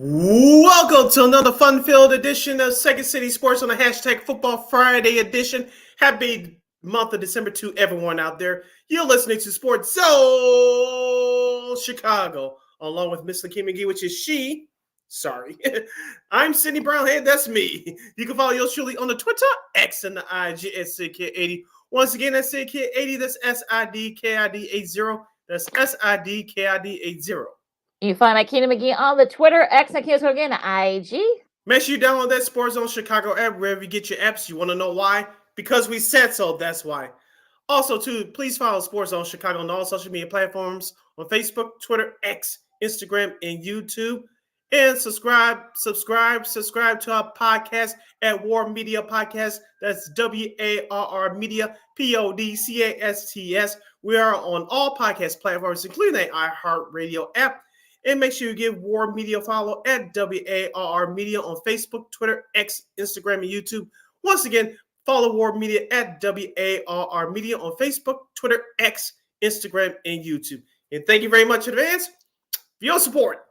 Welcome to another fun-filled edition of Second City Sports on the hashtag Football Friday edition. Happy month of December to everyone out there. You're listening to Sports Zone Chicago, along with Miss Lakeem McGee, which is she. Sorry. I'm Sidney Brownhead. That's me. You can follow yours truly on the Twitter, X, and the IG at SidKid80. Once again, that's SidKid80. That's SIDKID80. That's SIDKID80. You can find my Keenan McGee on the Twitter, X, and again, IG. Make sure you download that Sports Zone Chicago app wherever you get your apps. You want to know why? Because we said so, that's why. Also, too, please follow Sports Zone Chicago on all social media platforms on Facebook, Twitter, X, Instagram, and YouTube. And subscribe to our podcast at War Media Podcast. That's WARR Media, PODCASTS. We are on all podcast platforms, including the iHeartRadio app. And make sure you give War Media a follow at WARR Media on Facebook, Twitter, X, Instagram, and YouTube. Once again, follow War Media at WARR Media on Facebook, Twitter, X, Instagram, and YouTube. And thank you very much in advance for your support.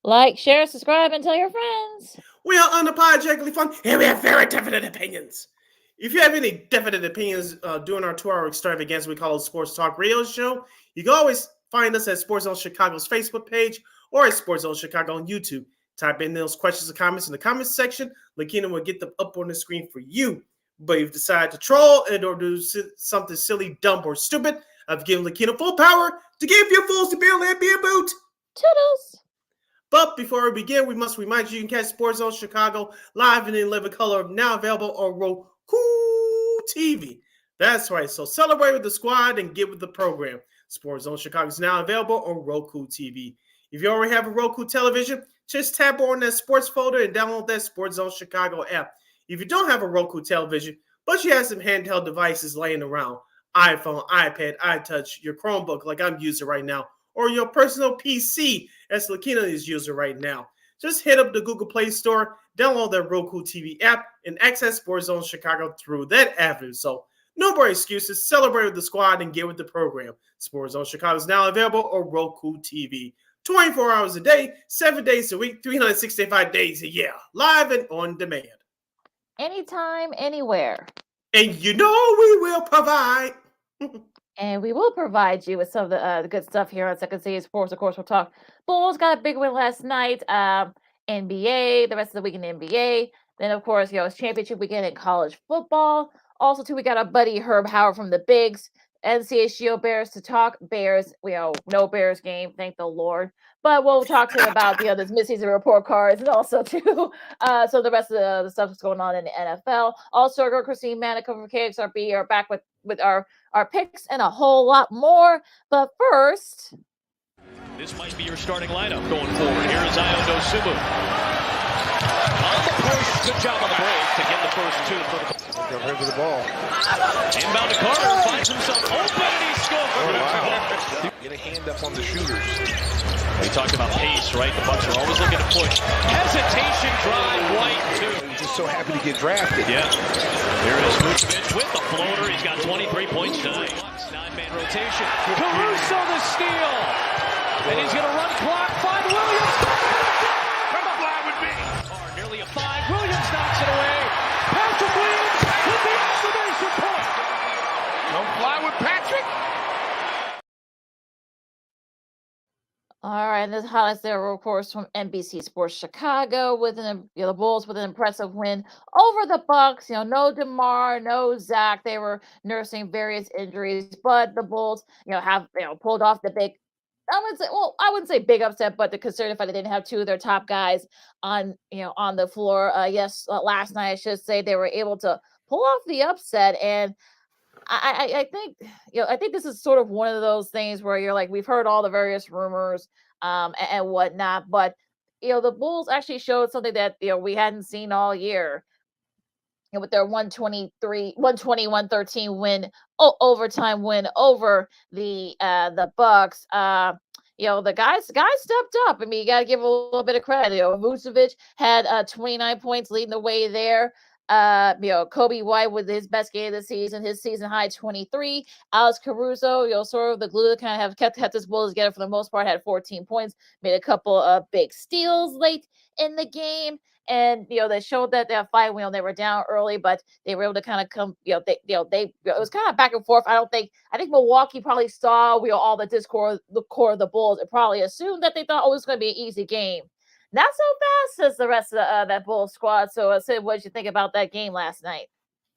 Like, share, subscribe, and tell your friends. We are unapologetically fun, and we have very definite opinions. If you have any definite opinions during our 2-hour extravaganza we call it Sports Talk Radio Show, you can always find us at Sports Zone Chicago's Facebook page or at Sports Zone Chicago on YouTube. Type in those questions or comments in the comments section. Lakina will get them up on the screen for you. But if you decide to troll and or do something silly, dumb, or stupid, I've given Lakina full power to give you fools to build and be a boot. Toodles. But before we begin, we must remind you can catch Sports Zone Chicago live and in living color, now available on Roku TV. That's right. So celebrate with the squad and get with the program. Sports Zone Chicago is now available on Roku TV. If you already have a Roku television, just tap on that sports folder and download that Sports Zone Chicago app. If you don't have a Roku television, but you have some handheld devices laying around, iPhone, iPad, iTouch, your Chromebook like I'm using right now, or your personal PC as Lakina is using right now, just hit up the Google Play Store, download that Roku TV app, and access Sports Zone Chicago through that avenue. So no more excuses. Celebrate with the squad and get with the program. Sports Zone Chicago is now available on Roku TV. 24 hours a day, 7 days a week, 365 days a year. Live and on demand. Anytime, anywhere. And you know we will provide. And we will provide you with some of the good stuff here on Second City Sports. Of course, we'll talk Bulls got a big win last night. NBA, the rest of the week in NBA. Then, of course, it's championship weekend in college football. Also, too, we got our buddy Herb Howard from the Bigs. NCAAF Bears to talk Bears. No Bears game, thank the Lord. But we'll talk to him about this midseason report cards and also too so the rest of the stuff that's going on in the NFL. Also, our girl Christne Manika from KXRB are back with our picks and a whole lot more. But first, this might be your starting lineup going forward. Here is Ayo Dosunmu. On the push, good job on the break to get the first two. Got rid of the ball. Inbound to Carter, finds himself open, and he scores. Wow. Get a hand up on the shooters. We talked about pace, right? The Bucks are always looking to push. Hesitation drive, White, too. He's just so happy to get drafted. Yeah. Here is Vucevic with the floater. He's got 23 points tonight. 9-man rotation. Caruso the steal. And he's going to run clock. Find Williams. Come fly with me. Nearly a 5. Williams knocks it away. Patrick Williams with the exclamation point. Don't fly with Patrick. all right, and this highlights there, of course, from NBC Sports Chicago with the Bulls with an impressive win over the Bucks. No DeMar, no Zach. They were nursing various injuries, but the Bulls, have pulled off the big. I wouldn't say big upset, but the concerning fact they didn't have two of their top guys on the floor. Last night, I should say, they were able to pull off the upset, and I think this is sort of one of those things where you're like, we've heard all the various rumors and whatnot, but the Bulls actually showed something that we hadn't seen all year. With their 120-113 win, overtime win over the Bucks. The guys stepped up. I mean, you got to give a little bit of credit. Vucevic had 29 points leading the way there. Kobe White with his best game of the season, his season high 23. Alex Caruso, sort of the glue that kind of have kept this Bulls together for the most part, had 14 points, made a couple of big steals late in the game. And they showed that they're fight when they were down early, but they were able to kind of come. It was kind of back and forth. I think Milwaukee probably saw all the discord, the core of the Bulls, and probably assumed that they thought it was going to be an easy game. Not so fast as the rest of that Bulls squad. So, Sid, what did you think about that game last night?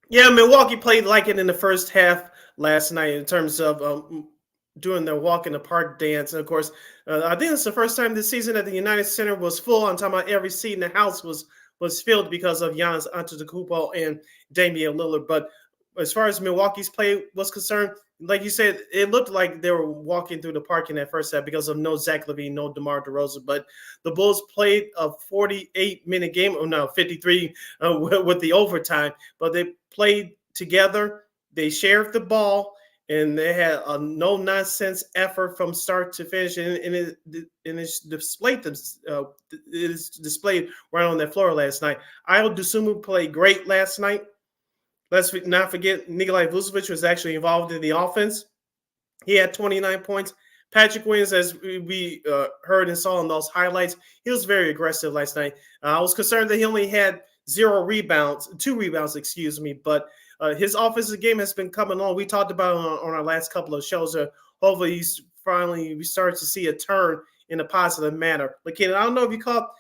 Yeah, Milwaukee played like it in the first half last night in terms of doing their walk in the park dance. And of course, I think it's the first time this season that the United Center was full. I'm talking about every seat in the house was filled because of Giannis Antetokounmpo and Damian Lillard. But as far as Milwaukee's play was concerned, like you said, it looked like they were walking through the park in that first half because of no Zach LaVine, no DeMar DeRozan. But the Bulls played a 48-minute game, 53 with the overtime. But they played together. They shared the ball, and they had a no-nonsense effort from start to finish. And it's displayed right on that floor last night. Ayo Dosunmu played great last night. Let's not forget Nikolai Vucevic was actually involved in the offense. He had 29 points. Patrick Williams, as we heard and saw in those highlights, he was very aggressive last night. I was concerned that he only had 2 rebounds, but his offensive game has been coming on. We talked about it on our last couple of shows. Hopefully, we start to see a turn in a positive manner. Lakina, I don't know if you caught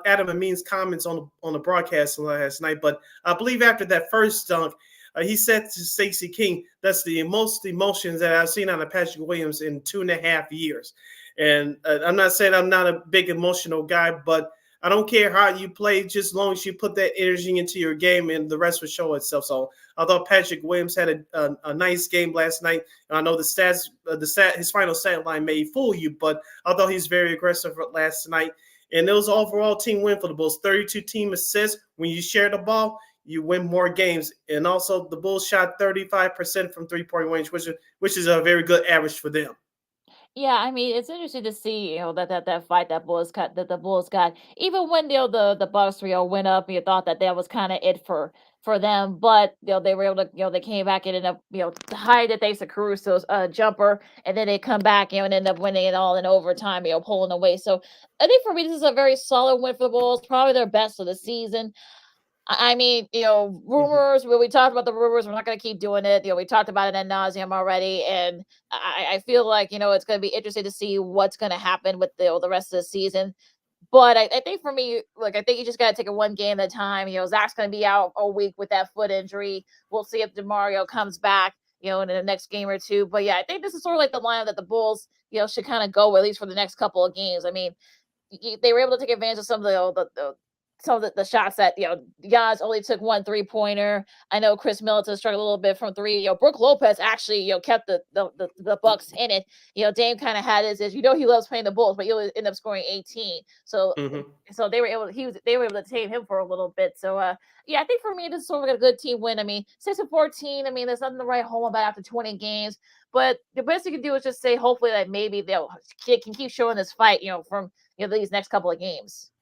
Adam Amin's comments on the broadcast last night, but I believe after that first dunk, he said to Stacey King, "That's the most emotions that I've seen out of Patrick Williams in 2.5 years." And I'm not saying I'm not a big emotional guy, but I don't care how you play, just as long as you put that energy into your game, and the rest will show itself. So I thought Patrick Williams had a nice game last night. I know his final stat line may fool you, but I thought he's very aggressive last night. And it was an overall team win for the Bulls. 32 team assists. When you share the ball, you win more games. And also, the Bulls shot 35% from three-point range, which is a very good average for them. Yeah, I mean, it's interesting to see, that fight that the Bulls got. Even when the Bucks went up, you thought that was kind of it for them, but they were able to, they came back and ended up hide it thanks to Caruso's jumper, and then they come back and end up winning it all in overtime, pulling away. So I think for me this is a very solid win for the Bulls, probably their best of the season. I mean, rumors, when we talked about the rumors, we're not going to keep doing it. We talked about it ad nauseum already. And I feel like, it's going to be interesting to see what's going to happen with the rest of the season. But I think for me, I think you just got to take it one game at a time. Zach's going to be out a week with that foot injury. We'll see if DeMar comes back, in the next game or two. But yeah, I think this is sort of like the lineup that the Bulls, should kind of go, at least for the next couple of games. I mean, they were able to take advantage of some of the shots that Giannis only took 1 3-pointer. I know Chris Middleton struggled a little bit from 3. Brook Lopez actually kept the Bucks in it. Dame kind of had his he loves playing the Bulls, but he ended up scoring 18. So so they were able to tame him for a little bit. So I think for me this is sort of a good team win. I mean 6-14. I mean there's nothing to write home about after 20 games. But the best you can do is just say hopefully that maybe they can keep showing this fight from these next couple of games.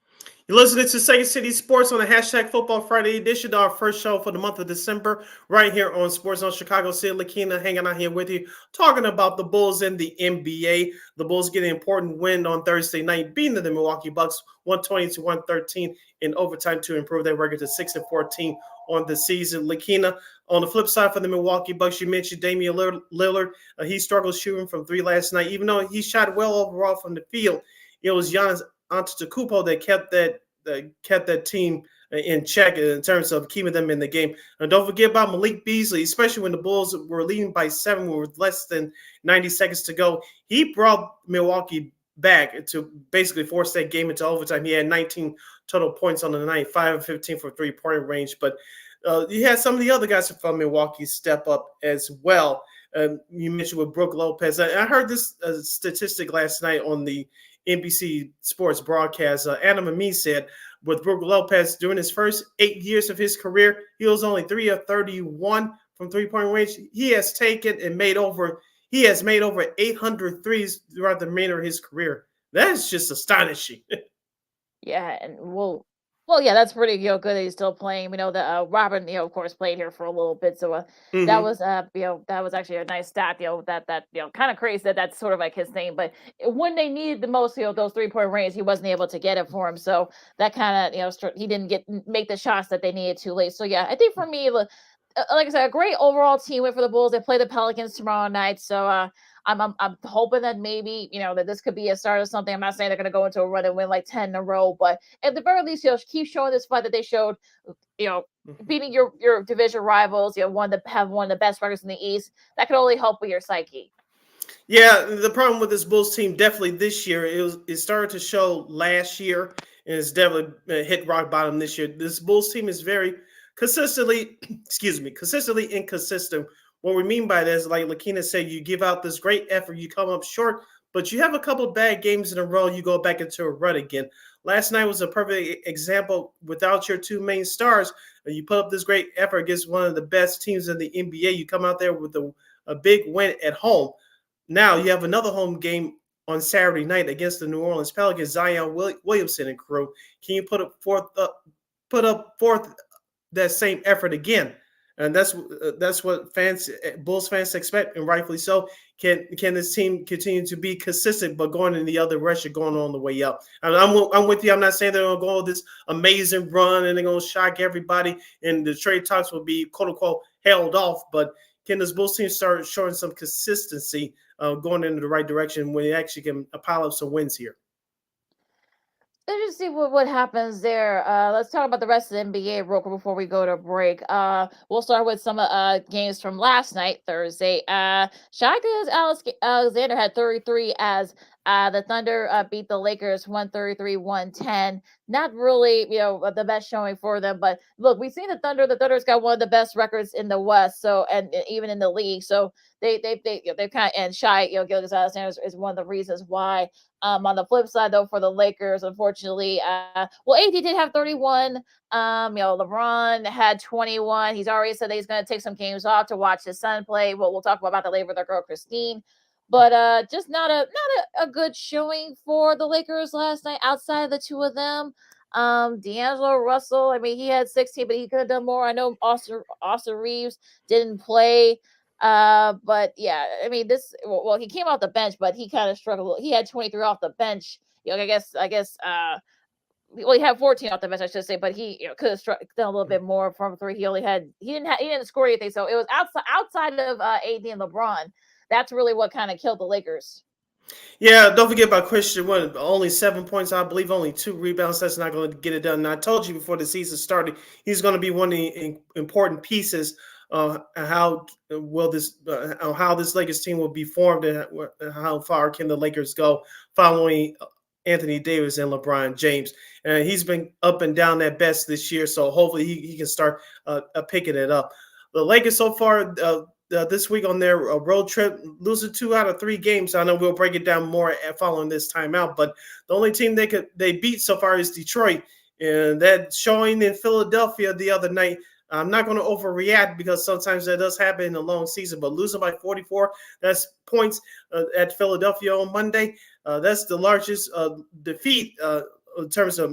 You're listening to Second City Sports on the hashtag Football Friday edition, our first show for the month of December, right here on Sports Zone Chicago. Sid Lakina hanging out here with you, talking about the Bulls and the NBA. The Bulls getting an important win on Thursday night, beating the Milwaukee Bucks 120-113 in overtime to improve their record to 6-14 on the season. Lakina, on the flip side for the Milwaukee Bucks, you mentioned Damian Lillard. He struggled shooting from 3 last night, even though he shot well overall from the field. It was Giannis Antetokounmpo that kept that team in check in terms of keeping them in the game. And don't forget about Malik Beasley, especially when the Bulls were leading by 7 with less than 90 seconds to go. He brought Milwaukee back to basically force that game into overtime. He had 19 total points on the night, 5 of 15 for 3-point range. But you had some of the other guys from Milwaukee step up as well. You mentioned with Brook Lopez. I heard this statistic last night on the NBC Sports broadcast. Adam Amin said with Brook Lopez during his first 8 years of his career, he was only 3 of 31 from 3-point range. He has taken and made over 800 threes throughout the remainder of his career. That is just astonishing. Yeah, and Well, yeah, that's pretty good that he's still playing. We know that Robin, of course, played here for a little bit, so that Hmm. was that was actually a nice stat. That kind of crazy that that's sort of like his thing. But when they needed the most, those 3-point range, he wasn't able to get it for him. So that kind of he didn't make the shots that they needed too late. So yeah, I think for me, like I said, a great overall team win for the Bulls. They play the Pelicans tomorrow night, so I'm hoping that maybe that this could be a start of something. I'm not saying they're going to go into a run and win like 10 in a row, but at the very least, keep showing this fight that they showed. You know, beating your division rivals. Have one of the best records in the East. That could only help with your psyche. Yeah, the problem with this Bulls team definitely this year it started to show last year, and it's definitely hit rock bottom this year. This Bulls team is very consistently, consistently inconsistent. What we mean by this, like Lakina said, you give out this great effort, you come up short, but you have a couple bad games in a row, you go back into a rut again. Last night was a perfect example. Without your two main stars, you put up this great effort against one of the best teams in the NBA. You come out there with a big win at home. Now you have another home game on Saturday night against the New Orleans Pelicans, Zion Williamson and crew. Can you put up forth that same effort again? And that's what Bulls fans expect, and rightfully so. Can this team continue to be consistent, but going in the other direction, going on the way up? And I'm with you. I'm not saying they're going to go on this amazing run and they're going to shock everybody, and the trade talks will be quote unquote held off. But can this Bulls team start showing some consistency, going in the right direction when they actually can pile up some wins here? Let's just see what happens there. Let's talk about the rest of the NBA real quick before we go to break. We'll start with some games from last night, Thursday. Shai Alexander had 33 as the Thunder beat the Lakers 133-110. Not really, the best showing for them, but look, we've seen the Thunder. The Thunder's got one of the best records in the West, so and even in the league. So they kind of, and Shai Gilgeous Alexander is one of the reasons why. On the flip side, though, for the Lakers, unfortunately, AD did have 31. LeBron had 21. He's already said that he's going to take some games off to watch his son play. Well, we'll talk about that later with our girl Christine. But just not a good showing for the Lakers last night outside of the two of them. D'Angelo Russell, I mean, he had 16, but he could have done more. I know Austin Reeves didn't play. But yeah, I mean, he came off the bench, but he kind of struggled. He had 23 off the bench. I guess, he had 14 off the bench, I should say, but he could have done a little bit more from three. He didn't score anything. So it was outside of AD and LeBron. That's really what kind of killed the Lakers. Yeah, don't forget about Christian Wood. Only 7 points, I believe, only 2 rebounds. That's not going to get it done. And I told you before the season started, he's going to be one of the important pieces. How this Lakers team will be formed, and how far can the Lakers go following Anthony Davis and LeBron James. And he's been up and down at best this year, so hopefully he can start picking it up. The Lakers so far this week on their road trip, losing 2 out of 3 games. I know we'll break it down more following this timeout, but the only team they beat so far is Detroit, and that showing in Philadelphia the other night. I'm not going to overreact because sometimes that does happen in a long season, but losing by 44, that's points at Philadelphia on Monday. That's the largest defeat in terms of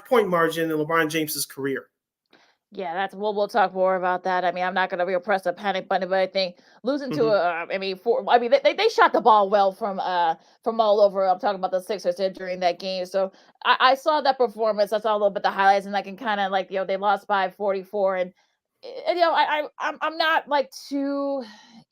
point margin in LeBron James's career. Yeah, we'll talk more about that. I mean, I'm not going to press a panic button, but I think losing to they shot the ball well from all over. I'm talking about the Sixers did during that game. So I saw that performance. I saw a little bit the highlights, and I can kind of they lost by 44, and I'm not like too.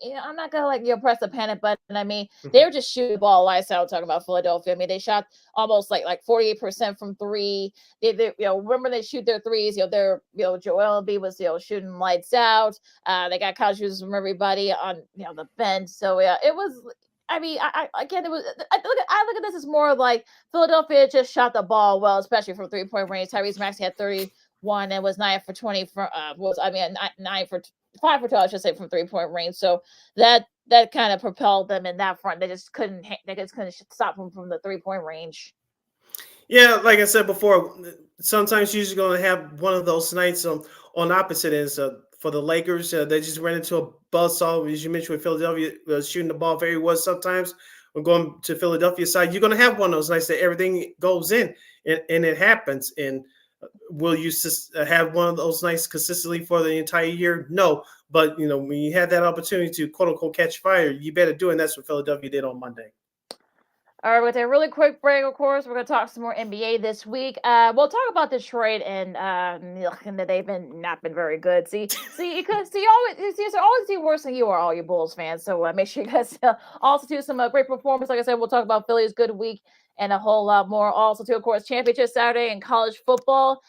I'm not gonna press the panic button. I mean, they were just shooting the ball lights out. Talking about Philadelphia, I mean, they shot almost like 48% from 3. They remember they shoot their threes. They're Joel Embiid was shooting lights out. They got contributions from everybody on the bench. So yeah, it was. I mean, I look at this as more like Philadelphia just shot the ball well, especially from 3-point range. Tyrese Maxey had 31 and was 9 for 20 from 9 for 5 for 12, I should say, from 3-point range. So that kind of propelled them in that front. They just couldn't stop them from the 3-point range. Yeah, like I said before, sometimes you're just going to have one of those nights on opposite ends. For the Lakers, they just ran into a buzzsaw, as you mentioned, with Philadelphia shooting the ball very well sometimes. We're going to Philadelphia side. You're going to have one of those nights that everything goes in, and it happens. And Will you have one of those nights consistently for the entire year? No. But, when you have that opportunity to, quote-unquote, catch fire, you better do it, and that's what Philadelphia did on Monday. All right, with a really quick break, of course, we're going to talk some more NBA this week. We'll talk about Detroit and that they've not been very good. You always do worse than you are, all you Bulls fans. So make sure you guys also do some great performance. Like I said, we'll talk about Philly's good week and a whole lot more. Also, too, of course, championship Saturday in college football.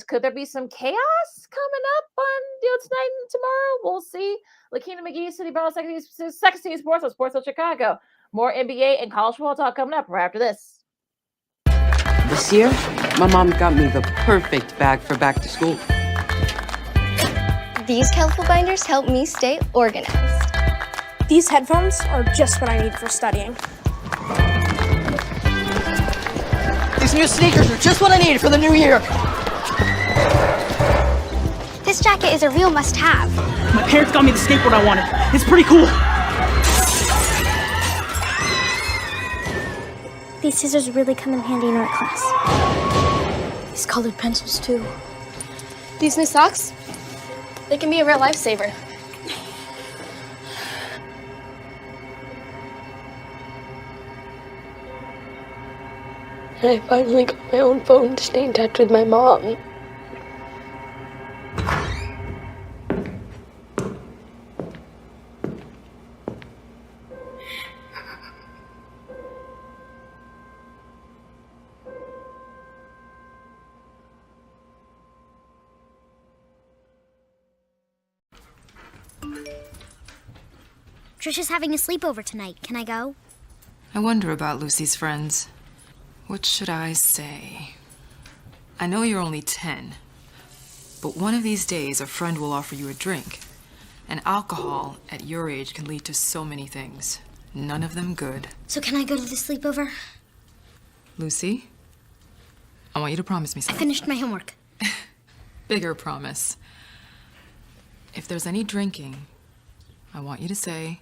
Could there be some chaos coming up on tonight and tomorrow? We'll see. Lakina McGee, City Bell, Second City Sports on Sports of Chicago. More NBA and college football talk coming up right after this. This year, my mom got me the perfect bag for back to school. These colorful binders help me stay organized. These headphones are just what I need for studying. These new sneakers are just what I need for the new year. This jacket is a real must-have. My parents got me the skateboard I wanted. It's pretty cool. These scissors really come in handy in art class. These colored pencils, too. These new socks, they can be a real lifesaver. And I finally got my own phone to stay in touch with my mom. Trisha's having a sleepover tonight. Can I go? I wonder about Lucy's friends. What should I say? I know you're only 10, but one of these days a friend will offer you a drink. And alcohol at your age can lead to so many things. None of them good. So can I go to the sleepover? Lucy, I want you to promise me I something. finished my homework. Bigger promise. If there's any drinking, I want you to say,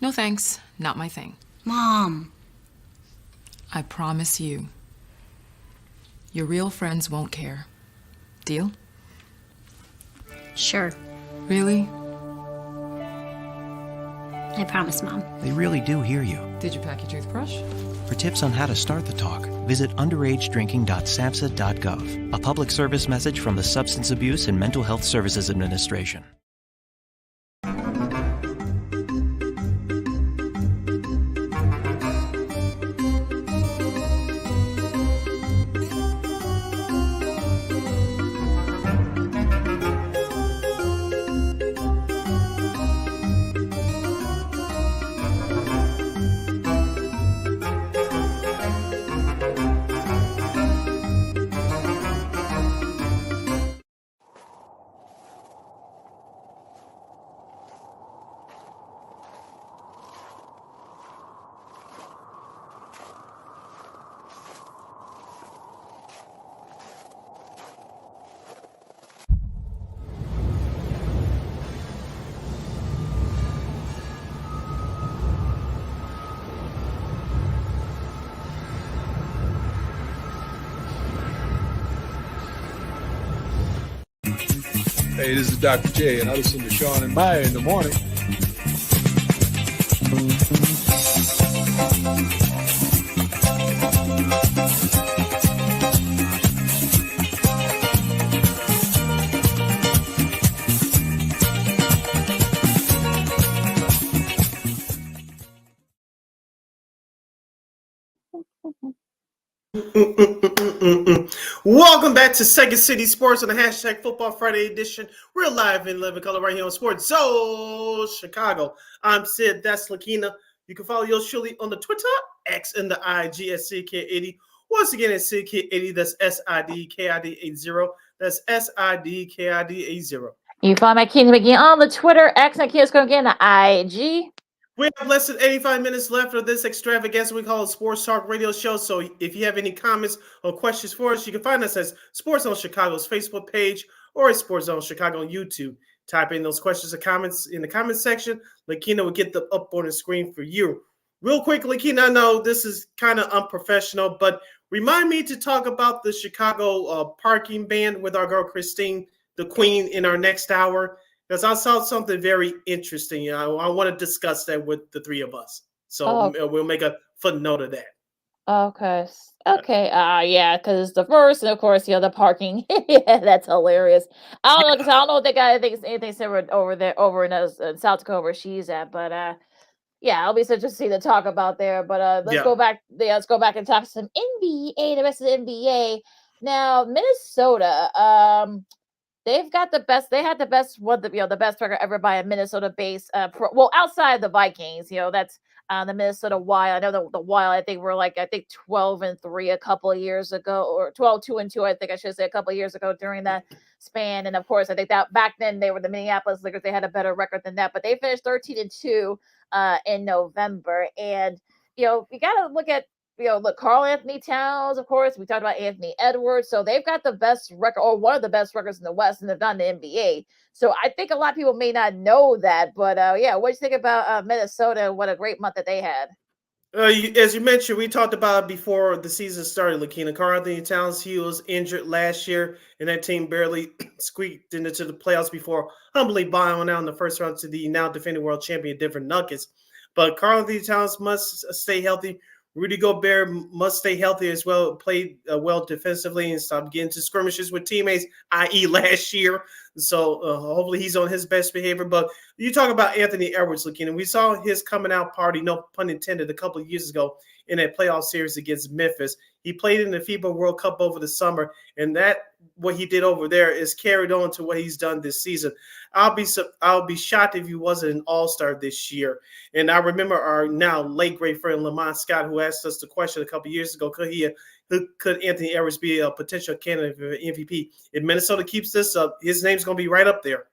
"No thanks, not my thing." Mom. I promise you, your real friends won't care. Deal? Sure. Really? I promise, Mom. They really do hear you. Did you pack your toothbrush? For tips on how to start the talk, visit underagedrinking.samhsa.gov. A public service message from the Substance Abuse and Mental Health Services Administration. Hey, this is Dr. J, and I listen to Sean and Maya in the morning. Welcome back to Second City Sports on the hashtag Football Friday edition. We're live in living color right here on Sports Zone Chicago. I'm Sid. That's Lakina. You can follow yours surely on the Twitter, X, and the IG at CK80. Once again, at CK80. That's SIDKID80. That's SIDKID80. You can find my Keenan McGee on the Twitter, X, and Kids go again, the IG. We have less than 85 minutes left of this extravaganza we call a Sports Talk Radio Show. So if you have any comments or questions for us, you can find us at Sports Zone Chicago's Facebook page or at Sports Zone Chicago on YouTube. Type in those questions or comments in the comment section. Lakina will get them up on the screen for you. Real quick, Lakina, I know this is kind of unprofessional, but remind me to talk about the Chicago parking ban with our girl Christine, the queen, in our next hour, because I saw something very interesting. I want to discuss that with the three of us. So Oh, we'll make a footnote of that. okay. Okay. Yeah, because the first, and of course, the parking. Yeah, that's hilarious. I don't know, because I don't know if they got anything similar over there, over in South Dakota where she's at, but yeah, I'll be so interested to talk about there. But let's Yeah. go back. Yeah, let's go back and talk some NBA. The rest of the NBA. Now, Minnesota. They've got the best. They had the best the best record ever by a Minnesota base. Outside the Vikings, that's the Minnesota Wild. I know the Wild. I think were 12-3 a couple of years ago, or 12-2. I think I should say a couple of years ago during that span. And of course, I think that back then they were the Minneapolis Lakers. They had a better record than that, but they finished 13-2 in November. And you got to look at. Look, Carl Anthony Towns, of course. We talked about Anthony Edwards. So they've got the best record, or one of the best records in the West, and they've done the NBA. So I think a lot of people may not know that. But yeah, what do you think about Minnesota? What a great month that they had. As you mentioned, we talked about it before the season started, Lakina. Carl Anthony Towns, he was injured last year, and that team barely squeaked into the playoffs before humbly bowing out in the first round to the now defending world champion Denver Nuggets. But Carl Anthony Towns must stay healthy. Rudy Gobert must stay healthy as well, play well defensively and stop getting into skirmishes with teammates, i.e. last year. So hopefully he's on his best behavior. But you talk about Anthony Edwards, and we saw his coming out party, no pun intended, a couple of years ago in that playoff series against Memphis. He played in the FIBA World Cup over the summer, and that what he did over there is carried on to what he's done this season. I'll be shocked if he wasn't an all-star this year. And I remember our now late great friend Lamont Scott, who asked us the question a couple of years ago: could Anthony Edwards be a potential candidate for MVP? If Minnesota keeps this up, his name's going to be right up there.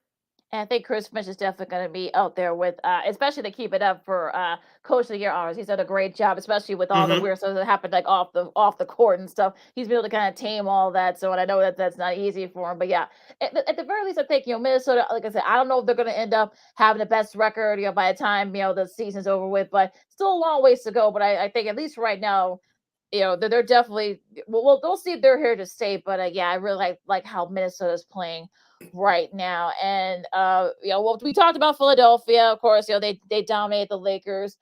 And I think Chris Finch is definitely going to be out there with, especially to keep it up for Coach of the Year honors. He's done a great job, especially with all the weird stuff that happened off the court and stuff. He's been able to kind of tame all that. So, and I know that that's not easy for him, but yeah, at the very least, I think Minnesota. Like I said, I don't know if they're going to end up having the best record, by the time the season's over with, but still a long ways to go. But I think at least right now, they're definitely. We'll see if they're here to stay. But yeah, I really like how Minnesota's playing right now. And we talked about Philadelphia, of course. They dominate the Lakers.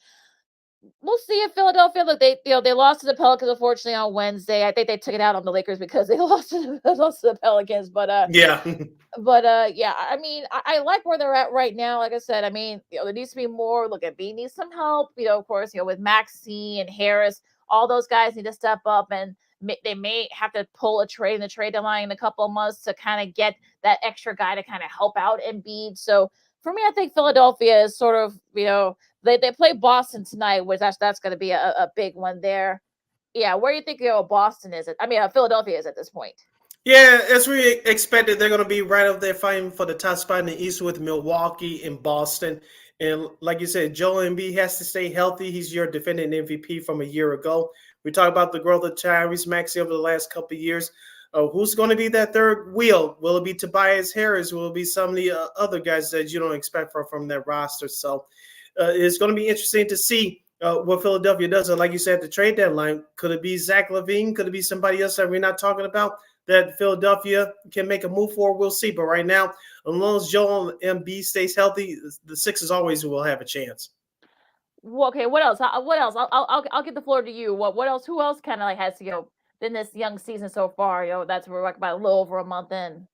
We'll see if Philadelphia, look, they lost to the Pelicans unfortunately on Wednesday. I think they took it out on the Lakers because they lost to the Pelicans. But yeah. Yeah, I mean, I like where they're at right now. Like I said, I mean, there needs to be more. Look, Embiid needs some help. Of course, with Maxey and Harris, all those guys need to step up, and they may have to pull a trade in the trade deadline in a couple of months to kind of get that extra guy to kind of help out Embiid. So for me, I think Philadelphia is sort of, they play Boston tonight, which that's going to be a big one there. Yeah, where do you think Boston is? Philadelphia is at this point. Yeah, as we expected, they're going to be right up there fighting for the top spot in the East with Milwaukee and Boston. And like you said, Joel Embiid has to stay healthy. He's your defending MVP from a year ago. We talked about the growth of Tyrese Maxey over the last couple of years. Who's going to be that third wheel? Will it be Tobias Harris? Will it be some of the other guys that you don't expect from that roster? So it's going to be interesting to see what Philadelphia does. And like you said, at the trade deadline, could it be Zach LaVine? Could it be somebody else that we're not talking about that Philadelphia can make a move for? We'll see. But right now, as long as Joel Embiid stays healthy, the Sixers always will have a chance. Well, okay, what else? What else? I'll give the floor to you. What else? Who else kind of has in this young season so far? That's we're about a little over a month in.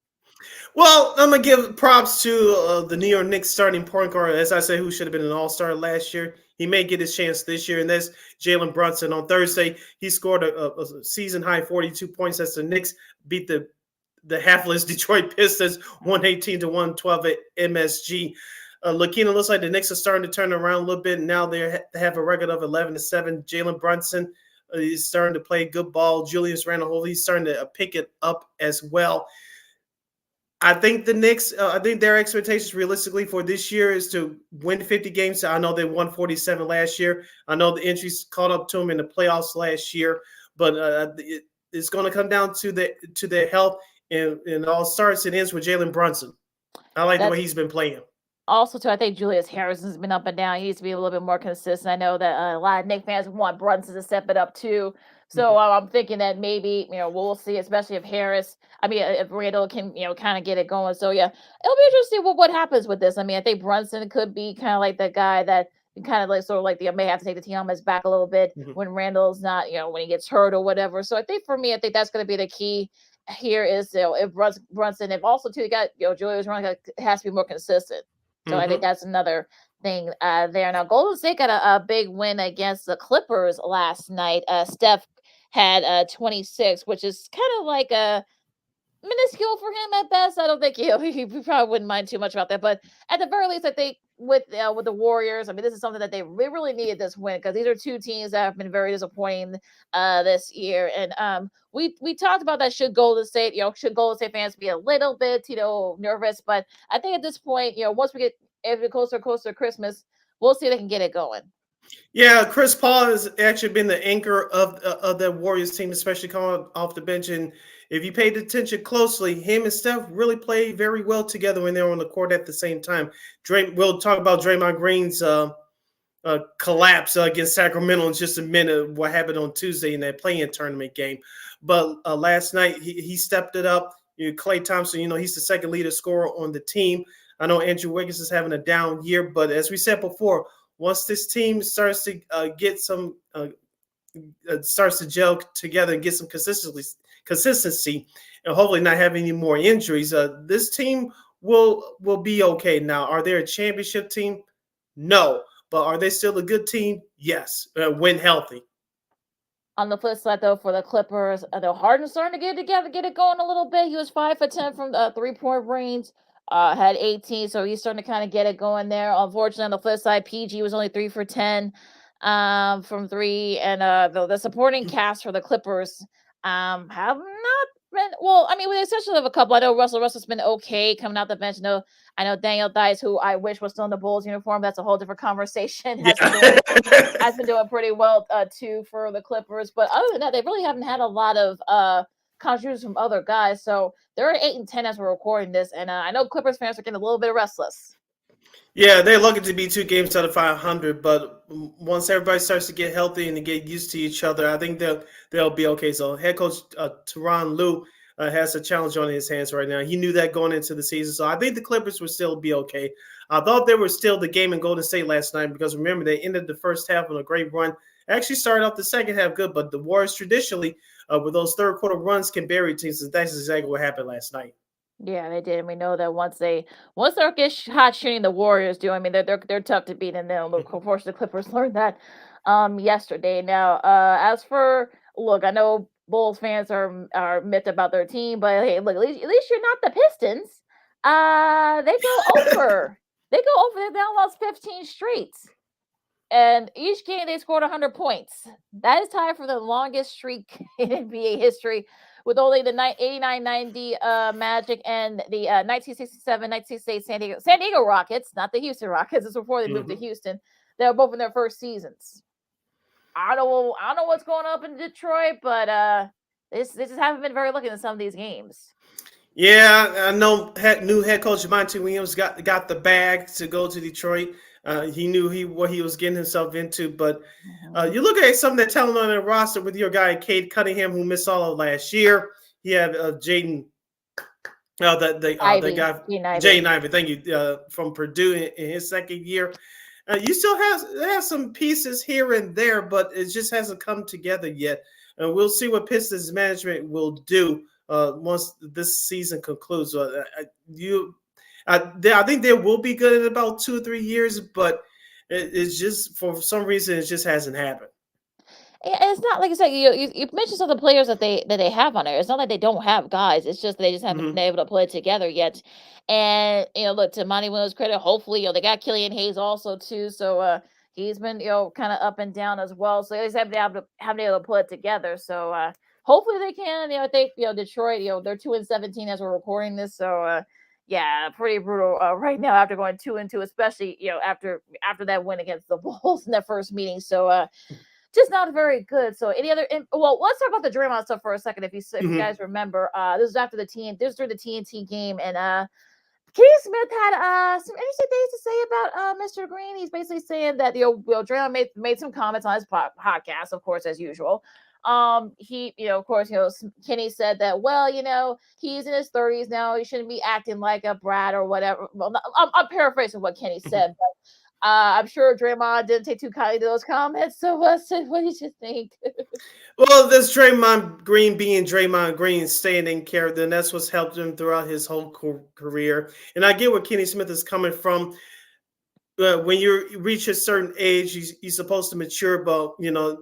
Well, I'm gonna give props to the New York Knicks starting point guard, as I said, who should have been an All-Star last year. He may get his chance this year, and that's Jalen Brunson. On Thursday, he scored a season-high 42 points as the Knicks beat the hapless Detroit Pistons 118-112 at MSG. Lakina, looks like the Knicks are starting to turn around a little bit. Now they have a record of 11-7. Jalen Brunson is starting to play good ball. Julius Randle, he's starting to pick it up as well. I think the Knicks, I think their expectations realistically for this year is to win 50 games. I know they won 47 last year. I know the injuries caught up to them in the playoffs last year, but it's going to come down to their health, and it all starts and ends with Jalen Brunson. I like the way he's been playing. Also, too, I think Julius Harrison's been up and down. He needs to be a little bit more consistent. I know that a lot of Knicks fans want Brunson to step it up too. So I'm thinking that maybe, we'll see, especially if Randall can, kind of get it going. So yeah, it'll be interesting what happens with this. I mean, I think Brunson could be kind of like the guy that kind of like sort of like may have to take the team on his back a little bit when Randall's not, when he gets hurt or whatever. So I think for me, I think that's going to be the key here is, if Brunson, if also too, you got, Julius Randle has to be more consistent. So I think that's another thing there. Now, Golden State got a big win against the Clippers last night. Steph had 26, which is kind of like a minuscule for him at best. I don't think he probably wouldn't mind too much about that. But at the very least, I think with the Warriors, I mean, this is something that they really needed this win, because these are two teams that have been very disappointing this year. And we talked about that. Should Golden State fans be a little bit nervous? But I think at this point, once we get closer to Christmas, we'll see if they can get it going. Yeah, Chris Paul has actually been the anchor of the Warriors team, especially coming off the bench. And if you paid attention closely, him and Steph really played very well together when they were on the court at the same time. We'll talk about Draymond Green's collapse against Sacramento in just a minute, what happened on Tuesday in that play-in tournament game. But last night, he stepped it up. Klay Thompson, he's the second leading scorer on the team. I know Andrew Wiggins is having a down year, but as we said before, once this team starts to starts to gel together and get some consistency, and hopefully not have any more injuries, this team will be okay. Now, are they a championship team? No, but are they still a good team? Yes, when healthy. On the flip side, though, for the Clippers, though Harden's starting to get it going a little bit. He was 5 for 10 from the 3-point range. Had 18, so he's starting to kind of get it going there. Unfortunately, on the flip side, PG was only 3 for 10 from 3, and the supporting cast for the Clippers have not been well. I mean, with the exception of a couple, I know Russell's been okay coming out the bench. I know Daniel Theis, who I wish was still in the Bulls uniform. That's a whole different conversation. Has been doing pretty well too for the Clippers, but other than that, they really haven't had a lot of contributions from other guys. So they're at 8-10 as we're recording this, and I know Clippers fans are getting a little bit restless. Yeah, they're looking to be 2 games out of 500, but once everybody starts to get healthy and to get used to each other, I think they'll be okay. So head coach Tyronn Lue has a challenge on his hands right now. He knew that going into the season, so I think the Clippers will still be okay. I thought they were still the game in Golden State last night, because remember, they ended the first half on a great run. Actually started off the second half good, but the Warriors traditionally, with those third quarter runs, can bury teams, and that's exactly what happened last night. Yeah, they did. And we know that once they get hot shooting, the Warriors do. I mean, they're tough to beat, and then of course the Clippers learned that yesterday. Now, as for I know Bulls fans are miffed about their team, but hey, look, at least you're not the Pistons. They go over. They now lost 15 straight. And each game they scored 100 points. That is tied for the longest streak in NBA history, with only the 89-90 Magic and the 1967-1968 San Diego Rockets, not the Houston Rockets. This is before they moved to Houston. They were both in their first seasons. I don't know what's going up in Detroit, but this just haven't been very lucky in some of these games. Yeah, I know new head coach Monty Williams got the bag to go to Detroit. He knew what he was getting himself into, but you look at some of the talent on the roster with your guy Cade Cunningham, who missed all of last year. He had Jaden, the guy Jaden Ivey, thank you, from Purdue in his second year. You still have some pieces here and there, but it just hasn't come together yet. And we'll see what Pistons management will do once this season concludes. I think they will be good in about 2 or 3 years, but it's just for some reason it just hasn't happened. It's not like I said. You mentioned some of the players that they have on there. It's not like they don't have guys. It's just they just haven't been able to play together yet. And look, to Monty Williams' credit, hopefully they got Killian Hayes also too. So he's been kind of up and down as well. So they just haven't been able to put it together. So hopefully they can. I think Detroit. They're 2-17 as we're recording this. So. Yeah, pretty brutal right now after going 2-2, especially after that win against the Bulls in that first meeting. So just not very good. So let's talk about the Draymond stuff for a second. If you guys remember, this was after this was during the TNT game, and Kenny Smith had some interesting things to say about Mr. Green. He's basically saying that Draymond made some comments on his podcast, of course, as usual. He, of course, Kenny said that, well, he's in his 30s now. He shouldn't be acting like a brat or whatever. Well, I'm paraphrasing what Kenny said, but I'm sure Draymond didn't take too kindly to those comments. So, Sid, what did you think? Well, this Draymond Green being Draymond Green, staying in character, and that's what's helped him throughout his whole career. And I get where Kenny Smith is coming from. When you reach a certain age, you're supposed to mature, but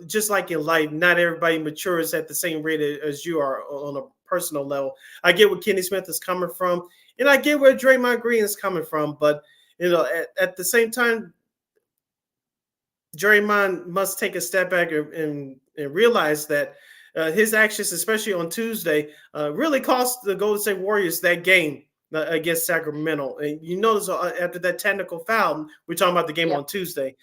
just like in life, not everybody matures at the same rate as you are on a personal level. I get where Kenny Smith is coming from, and I get where Draymond Green is coming from, but at the same time, Draymond must take a step back and realize that his actions, especially on Tuesday, really cost the Golden State Warriors that game against Sacramento. And you notice after that technical foul, we're talking about the game on Tuesday,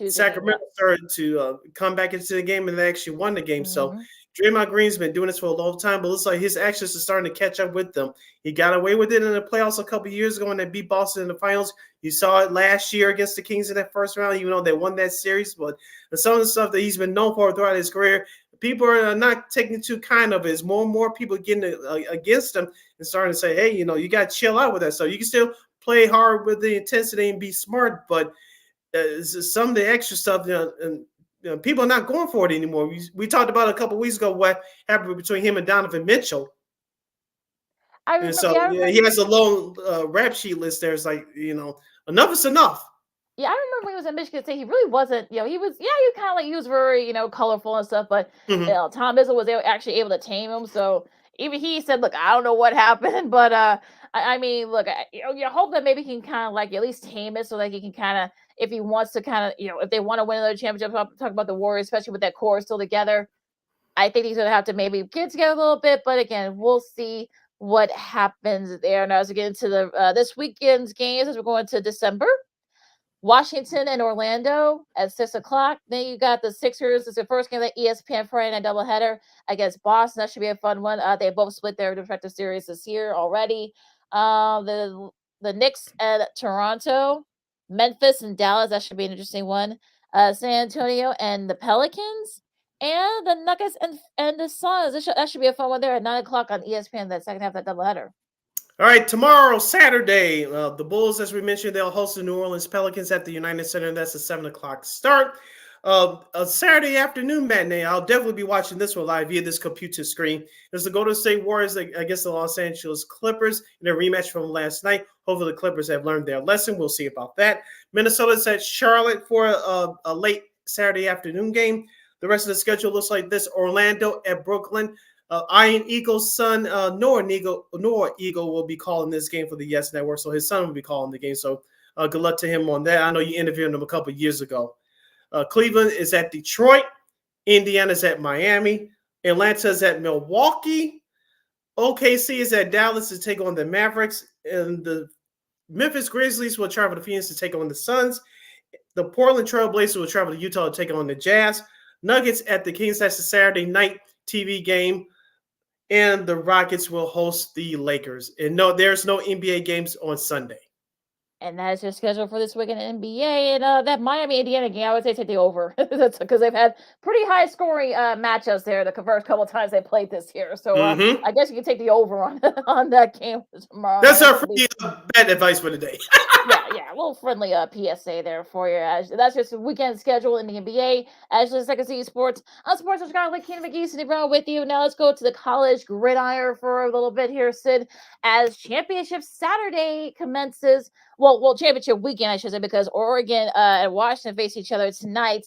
Sacramento started to come back into the game, and they actually won the game. So Draymond Green's been doing this for a long time, but it looks like his actions are starting to catch up with them. He got away with it in the playoffs a couple of years ago when they beat Boston in the finals. You saw it last year against the Kings in that first round, even though they won that series. But some of the stuff that he's been known for throughout his career, people are not taking too kind of it. It's more and more people getting against him and starting to say, hey, you got to chill out with that. So you can still play hard with the intensity and be smart, but some of the extra stuff, people are not going for it anymore. We talked about a couple of weeks ago what happened between him and Donovan Mitchell. I remember, he has a long rap sheet list there. It's like, enough is enough. Yeah, I remember when he was in Michigan State, he really wasn't, he was kind of like, he was very, colorful and stuff, but Tom Izzo was actually able to tame him. So even he said, look, I don't know what happened, but I mean, look, you hope that maybe he can kind of like at least tame it so that he can kind of, if he wants to kind of, if they want to win another championship, talk about the Warriors, especially with that core still together. I think he's going to have to maybe get together a little bit, but again, we'll see what happens there. Now, as we get into the this weekend's games, as we're going to December, Washington and Orlando at 6:00. Then you got the Sixers. It's the first game of the ESPN Friday night doubleheader against Boston. That should be a fun one. They both split their respective series this year already. The Knicks at Toronto, Memphis and Dallas. That should be an interesting one. San Antonio and the Pelicans, and the Nuggets and the Suns. That should be a fun one there at 9:00 on ESPN. That second half of that doubleheader. All right, tomorrow, Saturday, the Bulls, as we mentioned, they'll host the New Orleans Pelicans at the United Center. That's a 7:00 start. A Saturday afternoon matinee, I'll definitely be watching this one live via this computer screen. It's the Golden State Warriors against the Los Angeles Clippers in a rematch from last night. Hopefully the Clippers have learned their lesson. We'll see about that. Minnesota's at Charlotte for a late Saturday afternoon game. The rest of the schedule looks like this. Orlando at Brooklyn. Iron Eagle's son, Noah Eagle will be calling this game for the Yes Network. So his son will be calling the game. So good luck to him on that. I know you interviewed him a couple of years ago. Cleveland is at Detroit. Indiana's at Miami. Atlanta's at Milwaukee. OKC is at Dallas to take on the Mavericks. And the Memphis Grizzlies will travel to Phoenix to take on the Suns. The Portland Trail Blazers will travel to Utah to take on the Jazz. Nuggets at the Kings. That's the Saturday night TV game. And the Rockets will host the Lakers. And no, there's no NBA games on Sunday. And that is your schedule for this weekend in NBA. And that Miami-Indiana game, I would say take the over. That's because they've had pretty high scoring matchups there the first couple of times they played this year. So I guess you can take the over on that game tomorrow. That's our free bet advice for today. Yeah, a little friendly PSA there for you. That's just a weekend schedule in the NBA. Ashley, Second City Sports. On Sports of Chicago, Keenan McGee, Sidney Brown with you. Now let's go to the college gridiron for a little bit here, Sid, as Championship Saturday commences. Well, Championship weekend, I should say, because Oregon and Washington face each other tonight,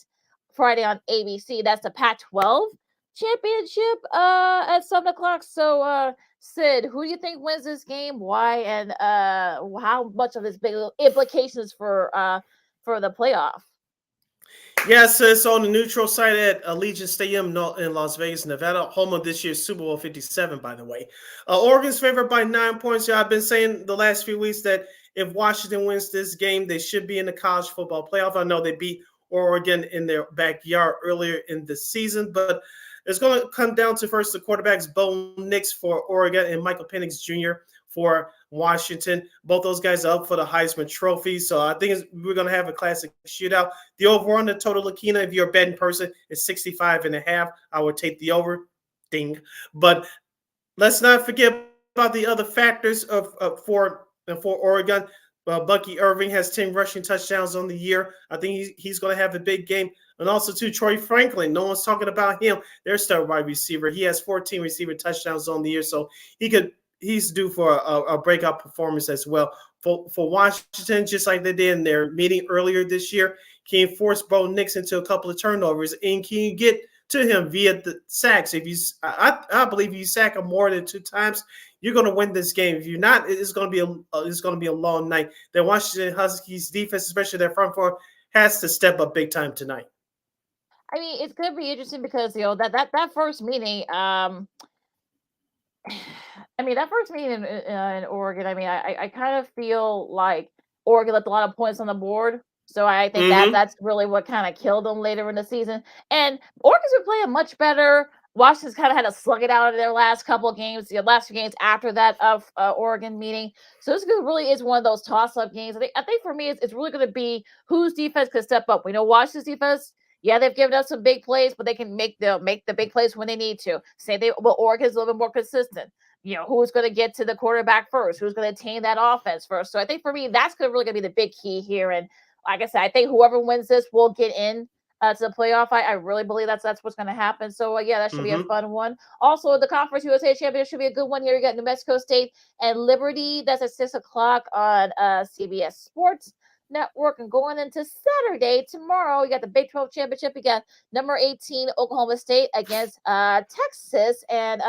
Friday on ABC. That's the Pac-12 Championship at 7:00. So, Sid, who do you think wins this game? Why? And how much of this big implications for the playoff? Yes, it's on the neutral site at Allegiant Stadium in Las Vegas, Nevada, home of this year's Super Bowl 57, by the way. Oregon's favored by 9 points. Yeah, I've been saying the last few weeks that if Washington wins this game, they should be in the college football playoff. I know they beat Oregon in their backyard earlier in the season, but it's going to come down to first the quarterbacks, Bo Nix for Oregon and Michael Penix Jr. for Washington. Both those guys are up for the Heisman Trophy. So I think we're going to have a classic shootout. The over on the total, Lakina, if you're a betting person, is 65.5. I would take the over. Ding. But let's not forget about the other factors for Oregon. Bucky Irving has 10 rushing touchdowns on the year. I think he's going to have a big game. And also, too, Troy Franklin. No one's talking about him. Their star wide receiver. He has 14 receiver touchdowns on the year, so he's due for a breakout performance as well. For Washington, just like they did in their meeting earlier this year, can you force Bo Nix into a couple of turnovers, and can you get to him via the sacks? If I believe you sack him more than 2 times, you're going to win this game. If you're not, it's going to be a long night. The Washington Huskies defense, especially their front four, has to step up big time tonight. I mean, it's going to be interesting because that first meeting. I mean, that first meeting in Oregon. I mean, I kind of feel like Oregon left a lot of points on the board. So I think that's really what kind of killed them later in the season. And Oregon's been playing much better. Washington's kind of had to slug it out in their last couple of games, the last few games after that Oregon meeting. So this really is one of those toss-up games. I think for me, it's really going to be whose defense could step up. We know Washington's defense. Yeah, they've given us some big plays, but they can make the big plays when they need to. Oregon's a little bit more consistent. Who's going to get to the quarterback first? Who's going to attain that offense first? So I think for me, that's really going to be the big key here. And like I said, I think whoever wins this will get in to the playoff. I really believe that's what's going to happen. So yeah, that should be a fun one. Also, the Conference USA Championship should be a good one here. You got New Mexico State and Liberty. That's at 6:00 on CBS Sports Network. And going into Saturday, tomorrow, you got the Big 12 Championship. You got number 18 Oklahoma State against Texas. And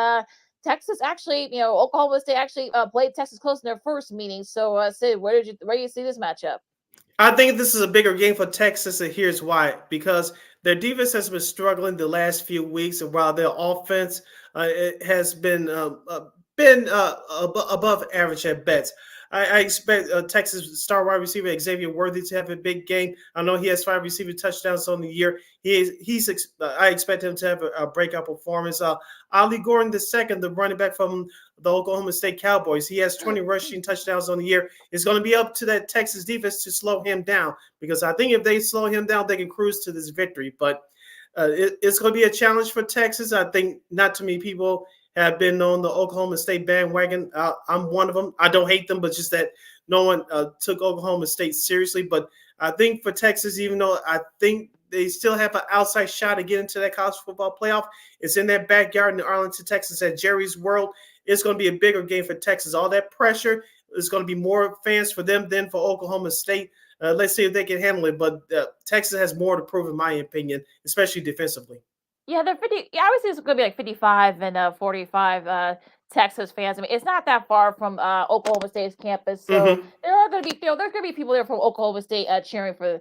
Texas actually, Oklahoma State actually played Texas close in their first meeting. So Sid, where do you see this matchup? I think this is a bigger game for Texas, and here's why. Because their defense has been struggling the last few weeks, and while their offense it has been above average at best. I expect Texas star wide receiver Xavier Worthy to have a big game. I know he has 5 receiver touchdowns on the year. I expect him to have a breakout performance. Ali Gordon II, the running back from the Oklahoma State Cowboys, he has 20 rushing touchdowns on the year. It's going to be up to that Texas defense to slow him down, because I think if they slow him down, they can cruise to this victory. But it's going to be a challenge for Texas. I think not too many people have been on the Oklahoma State bandwagon. I'm one of them. I don't hate them, but just that no one took Oklahoma State seriously. But I think for Texas, even though I think they still have an outside shot to get into that college football playoff, it's in their backyard in Arlington, Texas at Jerry's World. It's going to be a bigger game for Texas. All that pressure is going to be more fans for them than for Oklahoma State. Let's see if they can handle it. But Texas has more to prove, in my opinion, especially defensively. Yeah, they're 50. Yeah, I would say it's going to be like 55 and 45 Texas fans. I mean, it's not that far from Oklahoma State's campus, so there are going to be there's going to be people there from Oklahoma State cheering for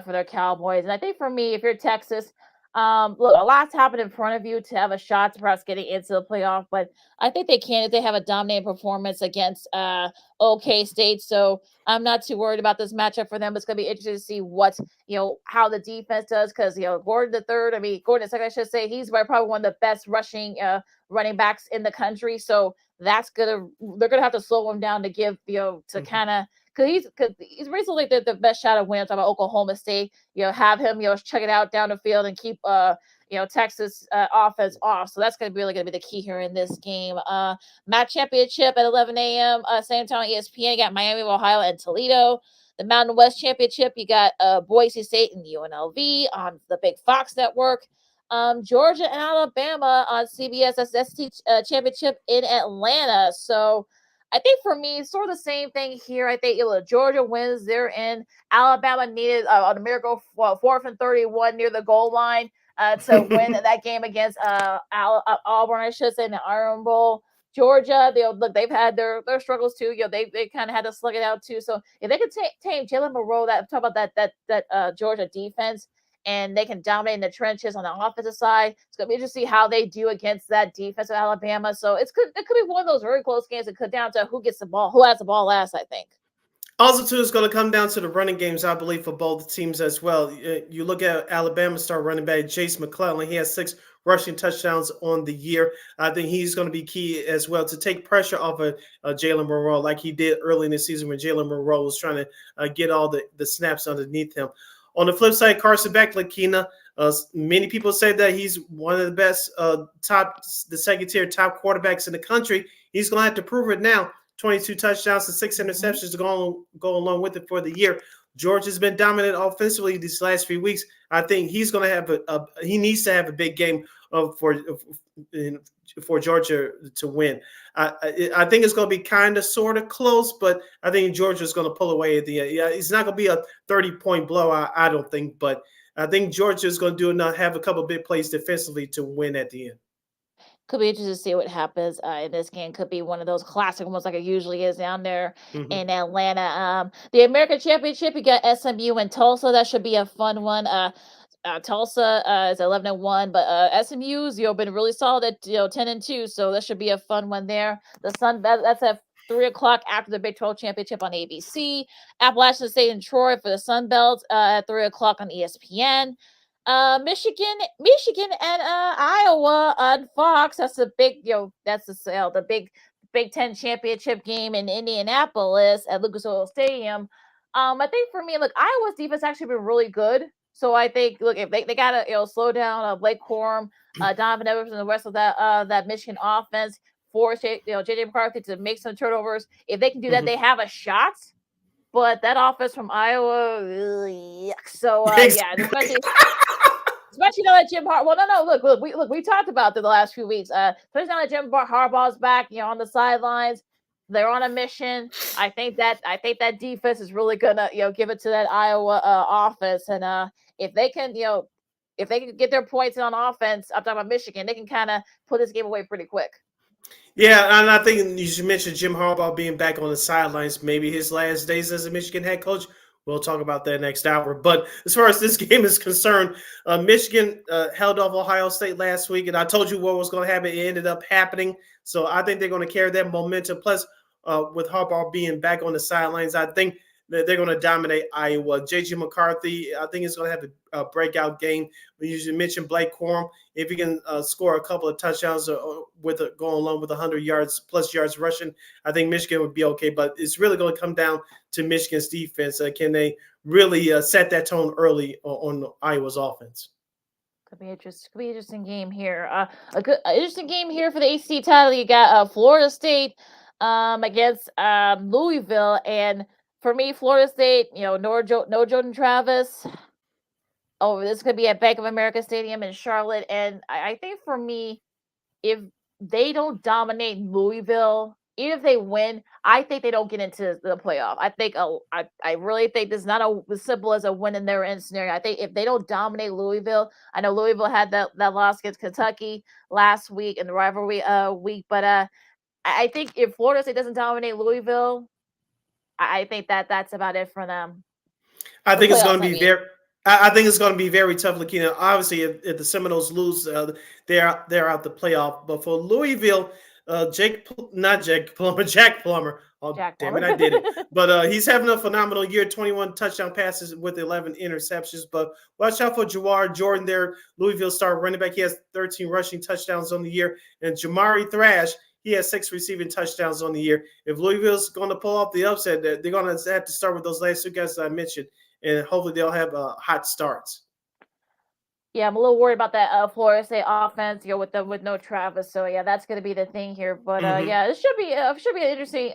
their Cowboys. And I think for me, if you're Texas, look, a lot's happened in front of you to have a shot to perhaps getting into the playoff, but I think they can if they have a dominating performance against OK State. So I'm not too worried about this matchup for them. It's going to be interesting to see how the defense does, because Gordon II, I should say, he's probably one of the best running backs in the country. So they're gonna have to slow him down to give to kind of, because he's basically the best shot of winning. Talking about Oklahoma State, have him check it out down the field and keep Texas offense off. So that's really going to be the key here in this game. MAC championship at 11 a.m. Same time on ESPN. You got Miami of Ohio and Toledo. The Mountain West championship, you got Boise State and UNLV on the Big Fox network. Georgia and Alabama on CBS SST championship in Atlanta. So I think for me, it's sort of the same thing here. I think Georgia wins. They're in. Alabama needed a miracle 4th and 31 near the goal line to win that game against Auburn, I should say, in the Iron Bowl. Georgia, they've had their struggles too. They kind of had to slug it out too. So if they could tame Jalen Monroe, talk about that Georgia defense, and they can dominate in the trenches on the offensive side, it's gonna be interesting to see how they do against that defense of Alabama. So it could be one of those very close games. It could down to who gets the ball, who has the ball last, I think. Also, too, it's going to come down to the running games, I believe, for both teams as well. You look at Alabama star running back Jace McClellan. He has 6 rushing touchdowns on the year. I think he's going to be key as well to take pressure off of Jalen Monroe like he did early in the season when Jalen Monroe was trying to get all the snaps underneath him. On the flip side, Carson Beck, Lakina, many people say that he's one of the best the second-tier top quarterbacks in the country. He's going to have to prove it now. 22 touchdowns and 6 interceptions to go along with it for the year. George has been dominant offensively these last few weeks. I think he's going to have he needs to have a big game for Georgia to win. I think it's going to be kind of sort of close, but I think Georgia's going to pull away at the end. Yeah, it's not going to be a 30-point blowout, I don't think, but I think Georgia's going to do enough, have a couple big plays defensively to win at the end. Could be interesting to see what happens in this game. Could be one of those classic ones like it usually is down there in Atlanta. The American Championship, you got SMU and Tulsa. That should be a fun one. Tulsa is 11-1, but SMU's been really solid at 10-2, so that should be a fun one there. The Sun that's at 3:00 after the Big 12 Championship on ABC. Appalachian State and Troy for the Sun Belt at 3:00 on ESPN. Michigan and Iowa on Fox. That's a big, that's the Big Ten championship game in Indianapolis at Lucas Oil Stadium. I think for me, look, Iowa's defense actually been really good. So I think, look, if they gotta slow down Blake Corum, Donovan Edwards, and the rest of that Michigan offense, force JJ McCarthy to make some turnovers. If they can do that, they have a shot. But that offense from Iowa, yuck. So yeah, especially now that Jim Harbaugh. Well, no. Look. We talked about the last few weeks. Especially now that Jim Harbaugh's back, on the sidelines. They're on a mission. I think that defense is really gonna, give it to that Iowa offense. And if they can get their points on offense, I'm talking about Michigan, they can kind of put this game away pretty quick. Yeah, and I think you should mention Jim Harbaugh being back on the sidelines, maybe his last days as a Michigan head coach. We'll talk about that next hour. But as far as this game is concerned, Michigan held off Ohio State last week, and I told you what was going to happen. It ended up happening. So I think they're going to carry that momentum. Plus, with Harbaugh being back on the sidelines, I think that they're going to dominate Iowa. JJ McCarthy, I think, is going to have a breakout game. We usually mention Blake Corum. If he can score a couple of touchdowns going along with 100 yards plus yards rushing, I think Michigan would be okay. But it's really going to come down to Michigan's defense. Can they really set that tone early on Iowa's offense? Could be interesting game here. Interesting game here for the ACC title. You got Florida State against Louisville, and for me, Florida State, no Jordan Travis. Oh, this could be at Bank of America Stadium in Charlotte. And I think for me, if they don't dominate Louisville, even if they win, I think they don't get into the playoff. I really think this is not as simple as a win in their end scenario. I think if they don't dominate Louisville, I know Louisville had that loss against Kentucky last week in the rivalry week, but I think if Florida State doesn't dominate Louisville, I think that's about it for them. I think it's going to be very tough, Lakina. Obviously, if the Seminoles lose, they're out the playoff. But for Louisville, Jack Plummer. Oh, Jack damn Plummer. it, I did it. But he's having a phenomenal year, 21 touchdown passes with 11 interceptions. But watch out for Jawar Jordan there, Louisville star running back. He has 13 rushing touchdowns on the year. And Jamari Thrash, he has 6 receiving touchdowns on the year. If Louisville's going to pull off the upset, they're going to have to start with those last 2 guys that I mentioned, and hopefully they'll have hot starts. Yeah, I'm a little worried about that Florida State offense, with no Travis. So yeah, that's going to be the thing here. But yeah, it should be an interesting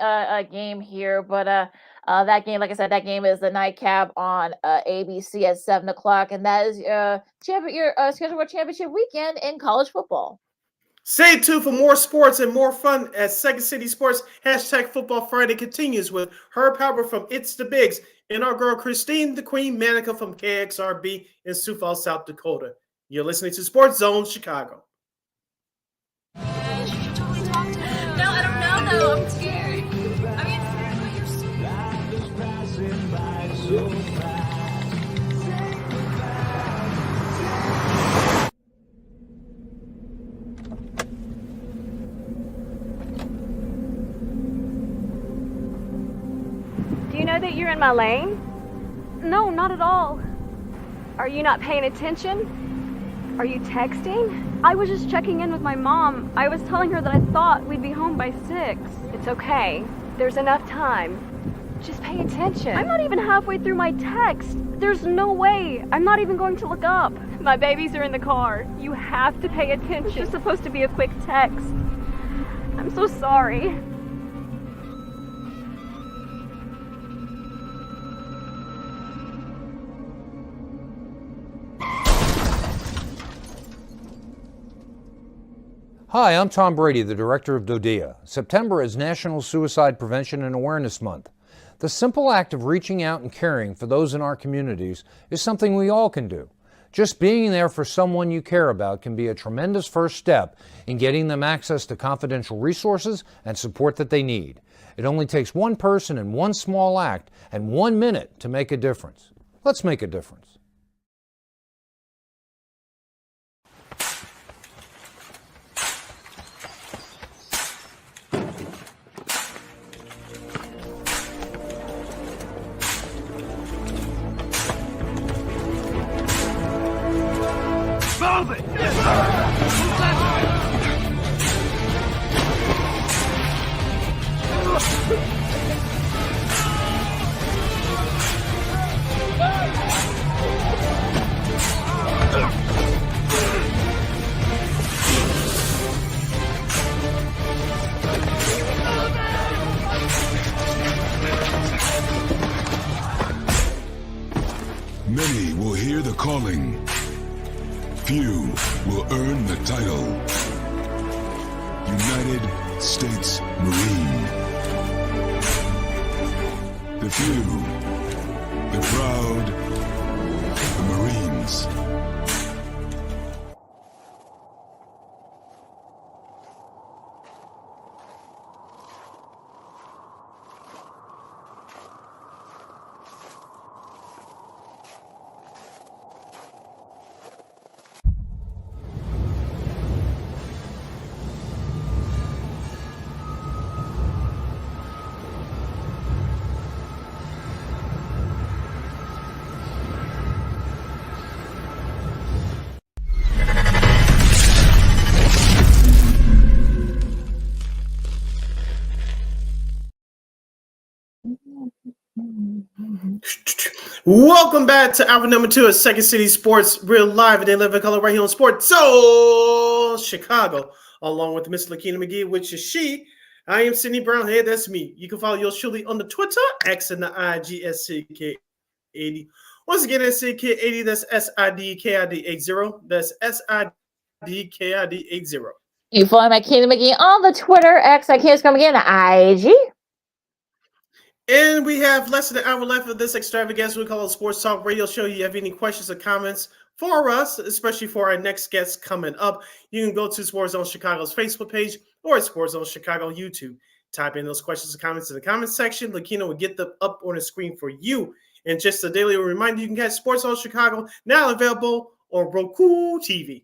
game here. But that game, like I said, that game is the nightcap on ABC at 7:00, and that is your scheduled for championship weekend in college football. Stay tuned for more sports and more fun as Second City Sports #Football Friday continues with Herb Halbert from It's the Bigs and our girl Christine the Queen Manika from KXRB in Sioux Falls, South Dakota. You're listening to Sports Zone Chicago. No, I don't know though. I'm scared. know that you're in my lane? No, not at all. Are you not paying attention? Are you texting? I was just checking in with my mom. I was telling her that I thought we'd be home by 6. It's okay. There's enough time. Just pay attention. I'm not even halfway through my text. There's no way. I'm not even going to look up. My babies are in the car. You have to pay attention. It's just supposed to be a quick text. I'm so sorry. Hi, I'm Tom Brady, the director of DODEA. September is National Suicide Prevention and Awareness Month. The simple act of reaching out and caring for those in our communities is something we all can do. Just being there for someone you care about can be a tremendous first step in getting them access to confidential resources and support that they need. It only takes one person and one small act and 1 minute to make a difference. Let's make a difference. Move it! Many will hear the calling. Few will earn the title. United States Marine. The few, the proud, the Marines. Welcome back to hour number 2 of Second City Sports, real live, and they live in color right here on Sports Soul Chicago, along with Miss Lakina McGee, which is she. I am Sidney Brown. Hey, that's me. You can follow yours truly on the Twitter, X, and the IG, SCK80. Once again, SCK80, that's SIDKID80. That's SIDKID80. You follow my Lakina McGee on the Twitter, X, I can't come again, IG. And we have less than an hour left of this extravaganza we call a Sports Talk Radio Show. You have any questions or comments for us, especially for our next guest coming up, you can go to Sports Zone Chicago's Facebook page or Sports Zone Chicago YouTube. Type in those questions and comments in the comment section. Lakina will get them up on the screen for you. And just a daily reminder, you can catch Sports Zone Chicago now available on Roku TV.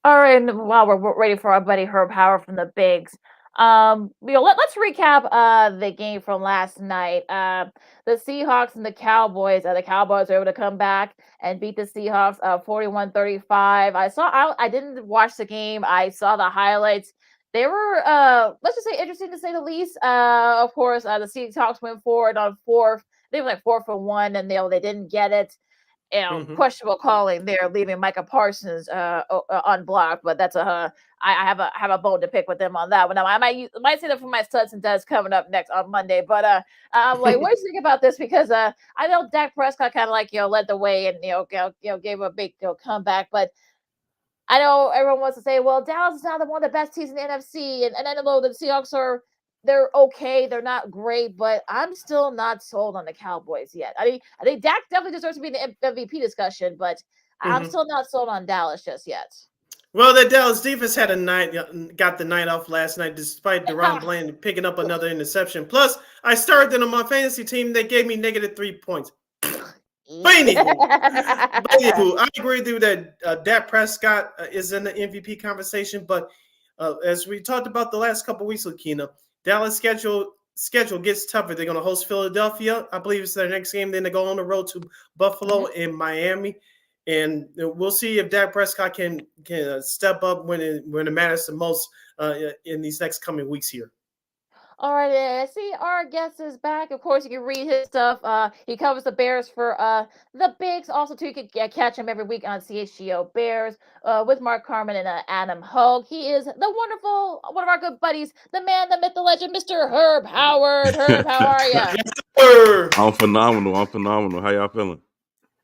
All right, and while we're ready for our buddy Herb Howard from the Bigs, let's recap the game from last night. The Seahawks and the Cowboys. The Cowboys were able to come back and beat the Seahawks 41-35. I didn't watch the game. I saw the highlights. They were let's just say interesting to say the least. Of course, the Seahawks went forward on fourth. They were like 4-for-1, and they didn't get it. Questionable calling there, leaving Micah Parsons unblocked, but that's I have a bone to pick with them on that one. Now, I might say that for my studs and duds coming up next on Monday, but what do you think about this? Because I know Dak Prescott kind of led the way and gave a big comeback, but I know everyone wants to say, well, Dallas is now one of the best teams in the NFC, and I know the Seahawks they're okay. They're not great, but I'm still not sold on the Cowboys yet. I think Dak definitely deserves to be in the MVP discussion, but I'm still not sold on Dallas just yet. Well, the Dallas defense got the night off last night, despite DeRon Bland picking up another interception. Plus, I started them on my fantasy team. They gave me -3 points. But anywho, I agree with you that Dak Prescott is in the MVP conversation. But as we talked about the last couple of weeks, Lakina, Dallas schedule schedule gets tougher. They're going to host Philadelphia. I believe it's their next game. Then they go on the road to Buffalo and Miami. And we'll see if Dak Prescott can step up when it matters the most in these next coming weeks here. All right, I see our guest is back. Of course, you can read his stuff. He covers the Bears for the Bigs. Also, too, you can catch him every week on CHGO Bears with Mark Carmen and Adam Hogue. He is the wonderful, one of our good buddies, the man, the myth, the legend, Mr. Herb Howard. Herb, how are you? Yes, sir. I'm phenomenal. How y'all feeling?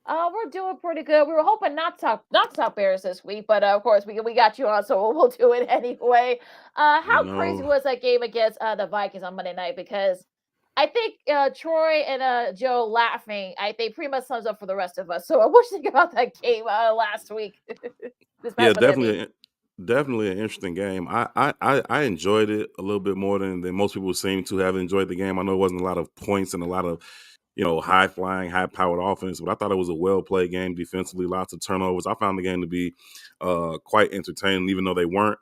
We're doing pretty good. We were hoping not to talk Bears this week, but of course we got you on, so we'll do it anyway. How crazy was that game against the Vikings on Monday night? Because I think Troy and Joe laughing, I think pretty much sums up for the rest of us. So what do you think about that game last week? Yeah, definitely an interesting game. I enjoyed it a little bit more than most people seem to have enjoyed the game. I know it wasn't a lot of points and a lot of high-flying, high-powered offense, but I thought it was a well-played game defensively, lots of turnovers. I found the game to be quite entertaining, even though they weren't,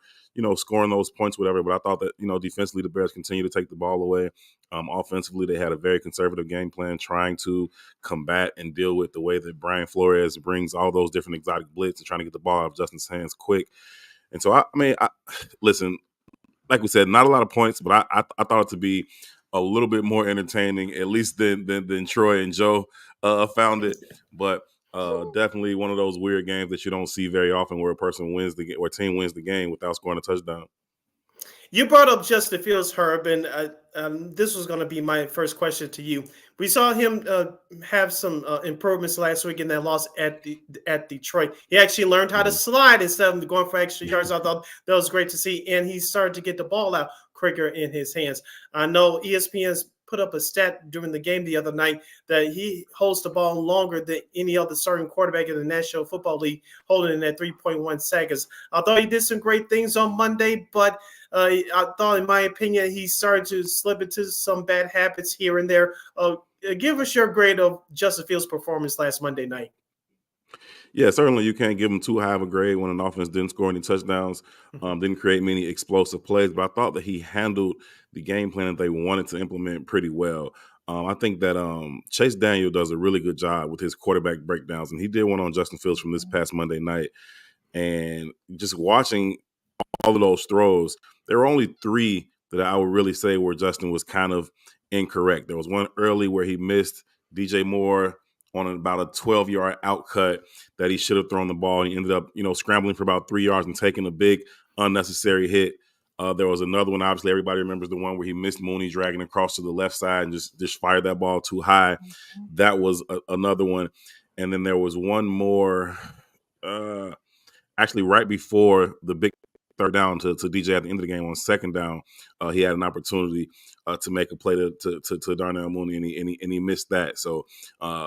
scoring those points, whatever. But I thought that, defensively, the Bears continue to take the ball away. Offensively, they had a very conservative game plan, trying to combat and deal with the way that Brian Flores brings all those different exotic blitz and trying to get the ball out of Justin's hands quick. And so, listen, like we said, not a lot of points, but I thought it to be a little bit more entertaining, at least than Troy and Joe found it. But definitely one of those weird games that you don't see very often, where a person wins the game or a team wins the game without scoring a touchdown. You brought up Justin Fields, Herb, and this was going to be my first question to you. We saw him have some improvements last week in that loss at Detroit. He actually learned how to slide instead of going for extra yards. I thought that was great to see, and he started to get the ball out quicker in his hands. I know ESPN's put up a stat during the game the other night that he holds the ball longer than any other starting quarterback in the National Football League, holding it at 3.1 seconds. I thought he did some great things on Monday, but I thought, in my opinion, he started to slip into some bad habits here and there. Give us your grade of Justin Fields' performance last Monday night. Yeah, certainly you can't give him too high of a grade when an offense didn't score any touchdowns, didn't create many explosive plays. But I thought that he handled the game plan that they wanted to implement pretty well. I think that Chase Daniel does a really good job with his quarterback breakdowns, and he did one on Justin Fields from this past Monday night. And just watching all of those throws, there were only three that I would really say where Justin was kind of incorrect. There was one early where he missed DJ Moore on about a 12-yard outcut that he should have thrown the ball. He ended up, scrambling for about 3 yards and taking a big unnecessary hit. There was another one. Obviously, everybody remembers the one where he missed Mooney dragging across to the left side and just fired that ball too high. That was another one. And then there was one more actually right before the big third down to DJ at the end of the game on second down. He had an opportunity to make a play to Darnell Mooney, and he missed that. So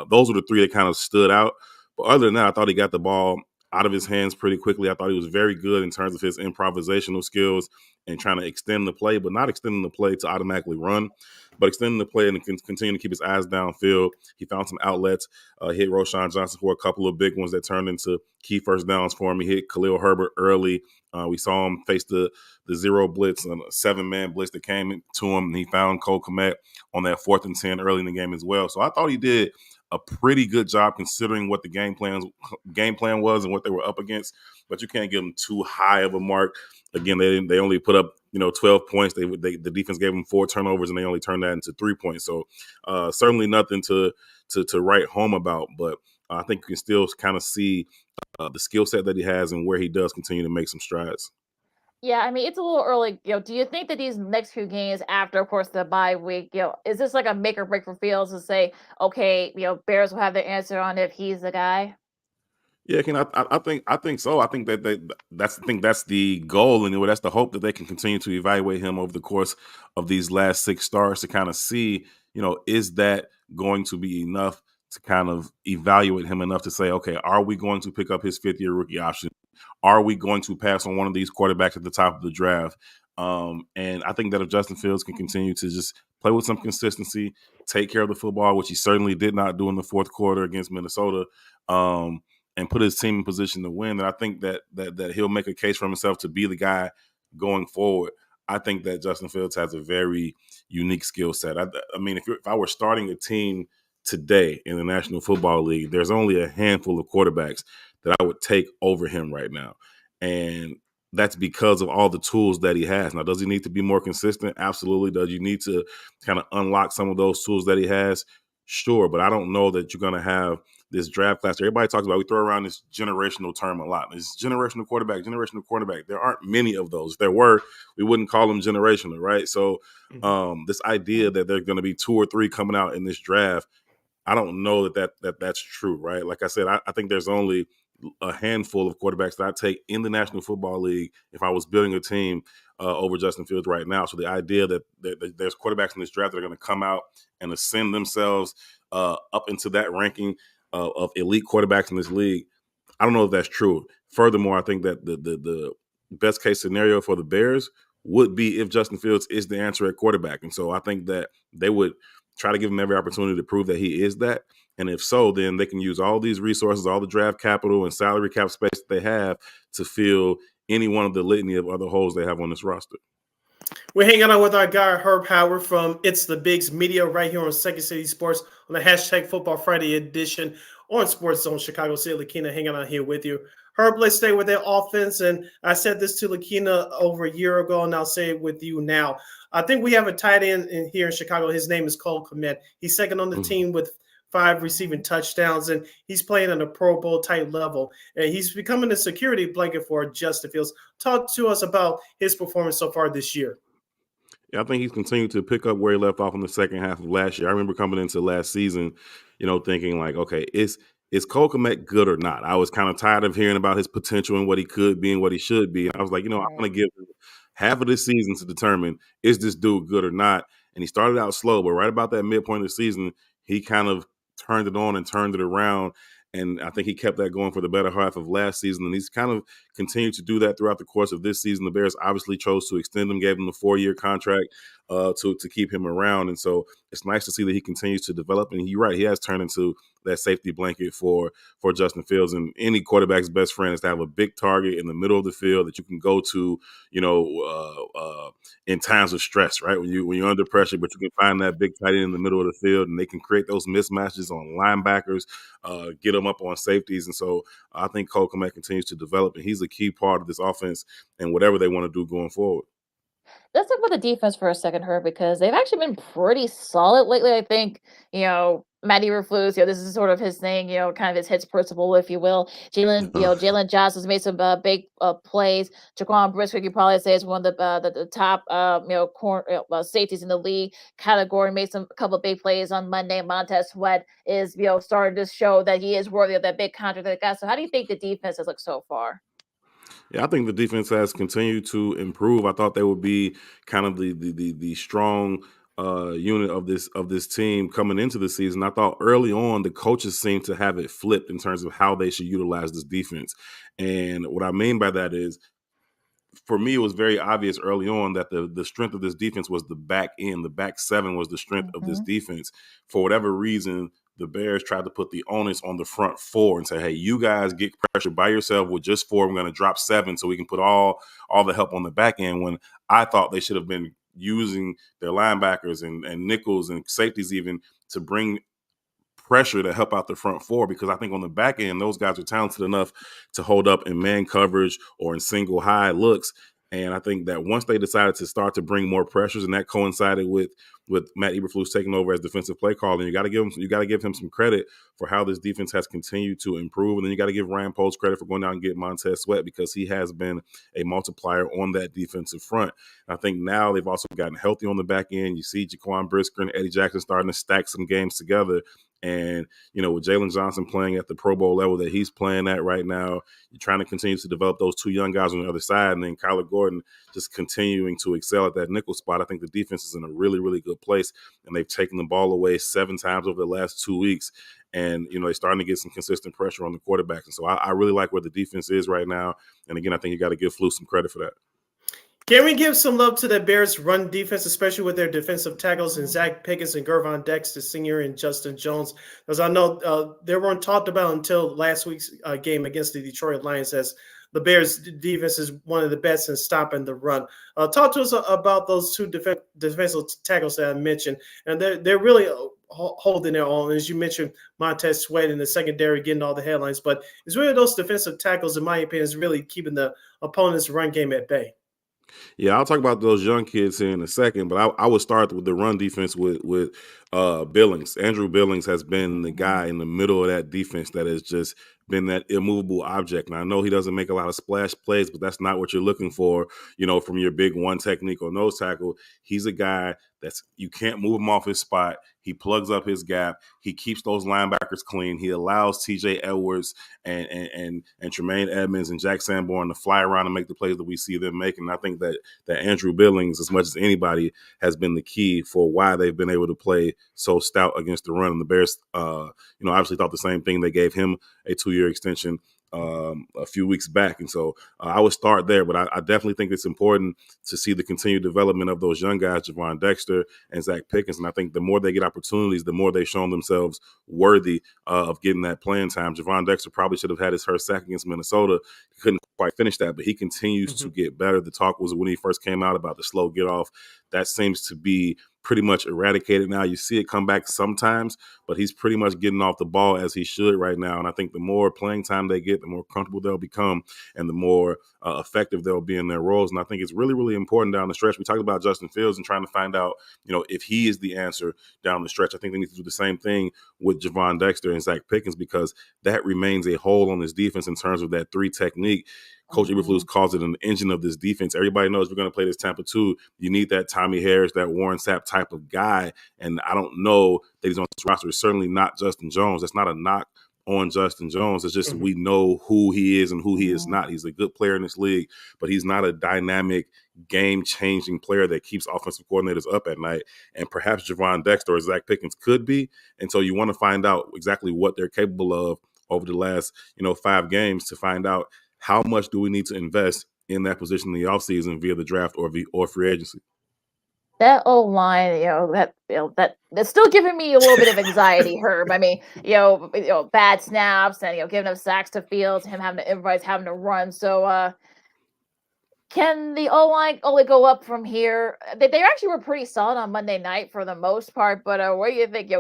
those were the three that kind of stood out. But other than that, I thought he got the ball out of his hands pretty quickly. I thought he was very good in terms of his improvisational skills and trying to extend the play, but not extending the play to automatically run, but extending the play and continuing to keep his eyes downfield. He found some outlets, hit Roschon Johnson for a couple of big ones that turned into key first downs for him. He hit Khalil Herbert early. We saw him face the zero blitz and a 7-man blitz that came to him, and he found Cole Kmet on that 4th and 10 early in the game as well. So I thought he did a pretty good job considering what the game plan was and what they were up against, but you can't give them too high of a mark. Again, they only put up 12 points. The defense gave them 4 turnovers and they only turned that into 3 points. So certainly nothing to write home about, but I think you can still kind of see the skill set that he has and where he does continue to make some strides. Yeah, I mean, it's a little early. Do you think that these next few games after, of course, the bye week, is this like a make or break for Fields to say, okay, Bears will have their answer on if he's the guy? Yeah, I think so. I think that's the goal, and that's the hope that they can continue to evaluate him over the course of these last 6 starts to kind of see, is that going to be enough to kind of evaluate him enough to say, okay, are we going to pick up his 5th-year rookie option? Are we going to pass on one of these quarterbacks at the top of the draft? And I think that if Justin Fields can continue to just play with some consistency, take care of the football, which he certainly did not do in the 4th quarter against Minnesota, and put his team in position to win, then I think that he'll make a case for himself to be the guy going forward. I think that Justin Fields has a very unique skill set. I mean, if I were starting a team today in the National Football League, there's only a handful of quarterbacks that I would take over him right now. And that's because of all the tools that he has. Now, does he need to be more consistent? Absolutely. Does you need to kind of unlock some of those tools that he has? Sure. But I don't know that you're going to have this draft class. Everybody talks about, we throw around this generational term a lot. It's generational quarterback, generational quarterback. There aren't many of those. If there were, we wouldn't call them generational, right? So this idea that there's going to be 2 or 3 coming out in this draft, I don't know that's true, right? Like I said, I think there's only a handful of quarterbacks that I take in the National Football League if I was building a team over Justin Fields right now. So the idea that there's quarterbacks in this draft that are going to come out and ascend themselves up into that ranking of elite quarterbacks in this league, I don't know if that's true. Furthermore, I think that the best case scenario for the Bears would be if Justin Fields is the answer at quarterback. And so I think that they would try to give him every opportunity to prove that he is that. And if so, then they can use all these resources, all the draft capital and salary cap space that they have to fill any one of the litany of other holes they have on this roster. We're hanging out with our guy, Herb Howard from It's the Bigs Media right here on Second City Sports on the hashtag Football Friday edition on Sports Zone Chicago City. Lakina hanging out here with you. Herb, let's stay with their offense. And I said this to Lakina over a year ago, and I'll say it with you now. I think we have a tight end here in Chicago. His name is Cole Kmet. He's second on the team with 5 receiving touchdowns, and he's playing at a Pro Bowl type level. And he's becoming a security blanket for Justin Fields. Talk to us about his performance so far this year. Yeah, I think he's continued to pick up where he left off in the second half of last year. I remember coming into last season, thinking like, okay, is Cole Kmet good or not? I was kind of tired of hearing about his potential and what he could be and what he should be. And I was like, I'm going to give him half of this season to determine, is this dude good or not? And he started out slow, but right about that midpoint of the season, he kind of turned it on and turned it around. And I think he kept that going for the better half of last season. And he's kind of continued to do that throughout the course of this season. The Bears obviously chose to extend him, gave him a 4-year contract to keep him around. And so it's nice to see that he continues to develop. And you're right, he has turned into that safety blanket for Justin Fields. And any quarterback's best friend is to have a big target in the middle of the field that you can go to, in times of stress, right? When you're under pressure, but you can find that big tight end in the middle of the field, and they can create those mismatches on linebackers, get them up on safeties. And so I think Cole Kmet continues to develop, and he's a key part of this offense and whatever they want to do going forward. Let's talk about the defense for a second, Herb, because they've actually been pretty solid lately. I think, Matt Eberflus, this is sort of his thing, kind of his hits principle, if you will. Jalen Johnson's made some big plays. Jaquan Brisker, you probably say, is one of the top, safeties in the league category. Made a couple of big plays on Monday. Montez Sweat is, starting to show that he is worthy of that big contract that they got. So how do you think the defense has looked so far? Yeah, I think the defense has continued to improve. I thought they would be kind of the strong unit of this team coming into the season. I thought early on the coaches seemed to have it flipped in terms of how they should utilize this defense. And what I mean by that is, for me, it was very obvious early on that the strength of this defense was the back end. The back seven was the strength of this defense. For whatever reason, the Bears tried to put the onus on the front 4 and say, hey, you guys get pressure by yourself with just 4. We're going to drop 7 so we can put all the help on the back end, when I thought they should have been using their linebackers and nickels and safeties even to bring pressure to help out the front 4, because I think on the back end, those guys are talented enough to hold up in man coverage or in single high looks. And I think that once they decided to start to bring more pressures, and that coincided with Matt Eberflus taking over as defensive play caller, and you got to give him some credit for how this defense has continued to improve. And then you got to give Ryan Poles credit for going down and getting Montez Sweat, because he has been a multiplier on that defensive front. And I think now they've also gotten healthy on the back end. You see Jaquan Brisker and Eddie Jackson starting to stack some games together. And, with Jalen Johnson playing at the Pro Bowl level that he's playing at right now, you're trying to continue to develop those 2 young guys on the other side. And then Kyler Gordon just continuing to excel at that nickel spot. I think the defense is in a really, really good place. And they've taken the ball away 7 times over the last 2 weeks. And, they're starting to get some consistent pressure on the quarterbacks. And so I really like where the defense is right now. And again, I think you got to give Flus some credit for that. Can we give some love to the Bears' run defense, especially with their defensive tackles and Zach Pickens and Gervon Dexter Sr. and Justin Jones? Because I know they weren't talked about until last week's game against the Detroit Lions, as the Bears defense is one of the best in stopping the run. Talk to us about those two defensive tackles that I mentioned, and they're really holding their own. As you mentioned, Montez Sweat in the secondary getting all the headlines, but it's really those defensive tackles, in my opinion, is really keeping the opponent's run game at bay. Yeah, I'll talk about those young kids here in a second, but I would start with the run defense with Billings. Andrew Billings has been the guy in the middle of that defense that has just been that immovable object. And I know he doesn't make a lot of splash plays, but that's not what you're looking for, from your big one technique or nose tackle. He's a guy you can't move him off his spot. He plugs up his gap. He keeps those linebackers clean. He allows TJ Edwards and Tremaine Edmonds and Jack Sanborn to fly around and make the plays that we see them making. And I think that Andrew Billings, as much as anybody, has been the key for why they've been able to play so stout against the run. And the Bears, obviously thought the same thing. They gave him a 2-year extension a few weeks back. And so I would start there, but I definitely think it's important to see the continued development of those young guys, Javon Dexter and Zach Pickens. And I think the more they get opportunities, the more they've shown themselves worthy of getting that playing time. Javon Dexter probably should have had his first sack against Minnesota. He couldn't quite finish that, but he continues to get better. The talk was when he first came out about the slow get off. That seems to be pretty much eradicated now. You see it come back sometimes, but he's pretty much getting off the ball as he should right now. And I think the more playing time they get, the more comfortable they'll become and the more effective they'll be in their roles. And I think it's really, really important down the stretch. We talked about Justin Fields and trying to find out, if he is the answer down the stretch. I think they need to do the same thing with Javon Dexter and Zach Pickens, because that remains a hole on this defense in terms of that 3 technique. Coach Eberflus calls it an engine of this defense. Everybody knows we're going to play this Tampa 2. You need that Tommy Harris, that Warren Sapp type of guy. And I don't know that he's on this roster. It's certainly not Justin Jones. That's not a knock on Justin Jones. It's just we know who he is and who he is not. He's a good player in this league, but he's not a dynamic, game-changing player that keeps offensive coordinators up at night. And perhaps Javon Dexter or Zach Pickens could be. And so you want to find out exactly what they're capable of over the last, 5 games to find out how much do we need to invest in that position in the offseason via the draft or free agency. That O-line, that's still giving me a little bit of anxiety, Herb. I mean, bad snaps and, giving up sacks to Fields, him having to improvise, having to run. So can the O-line only go up from here? They actually were pretty solid on Monday night for the most part, but what do you think?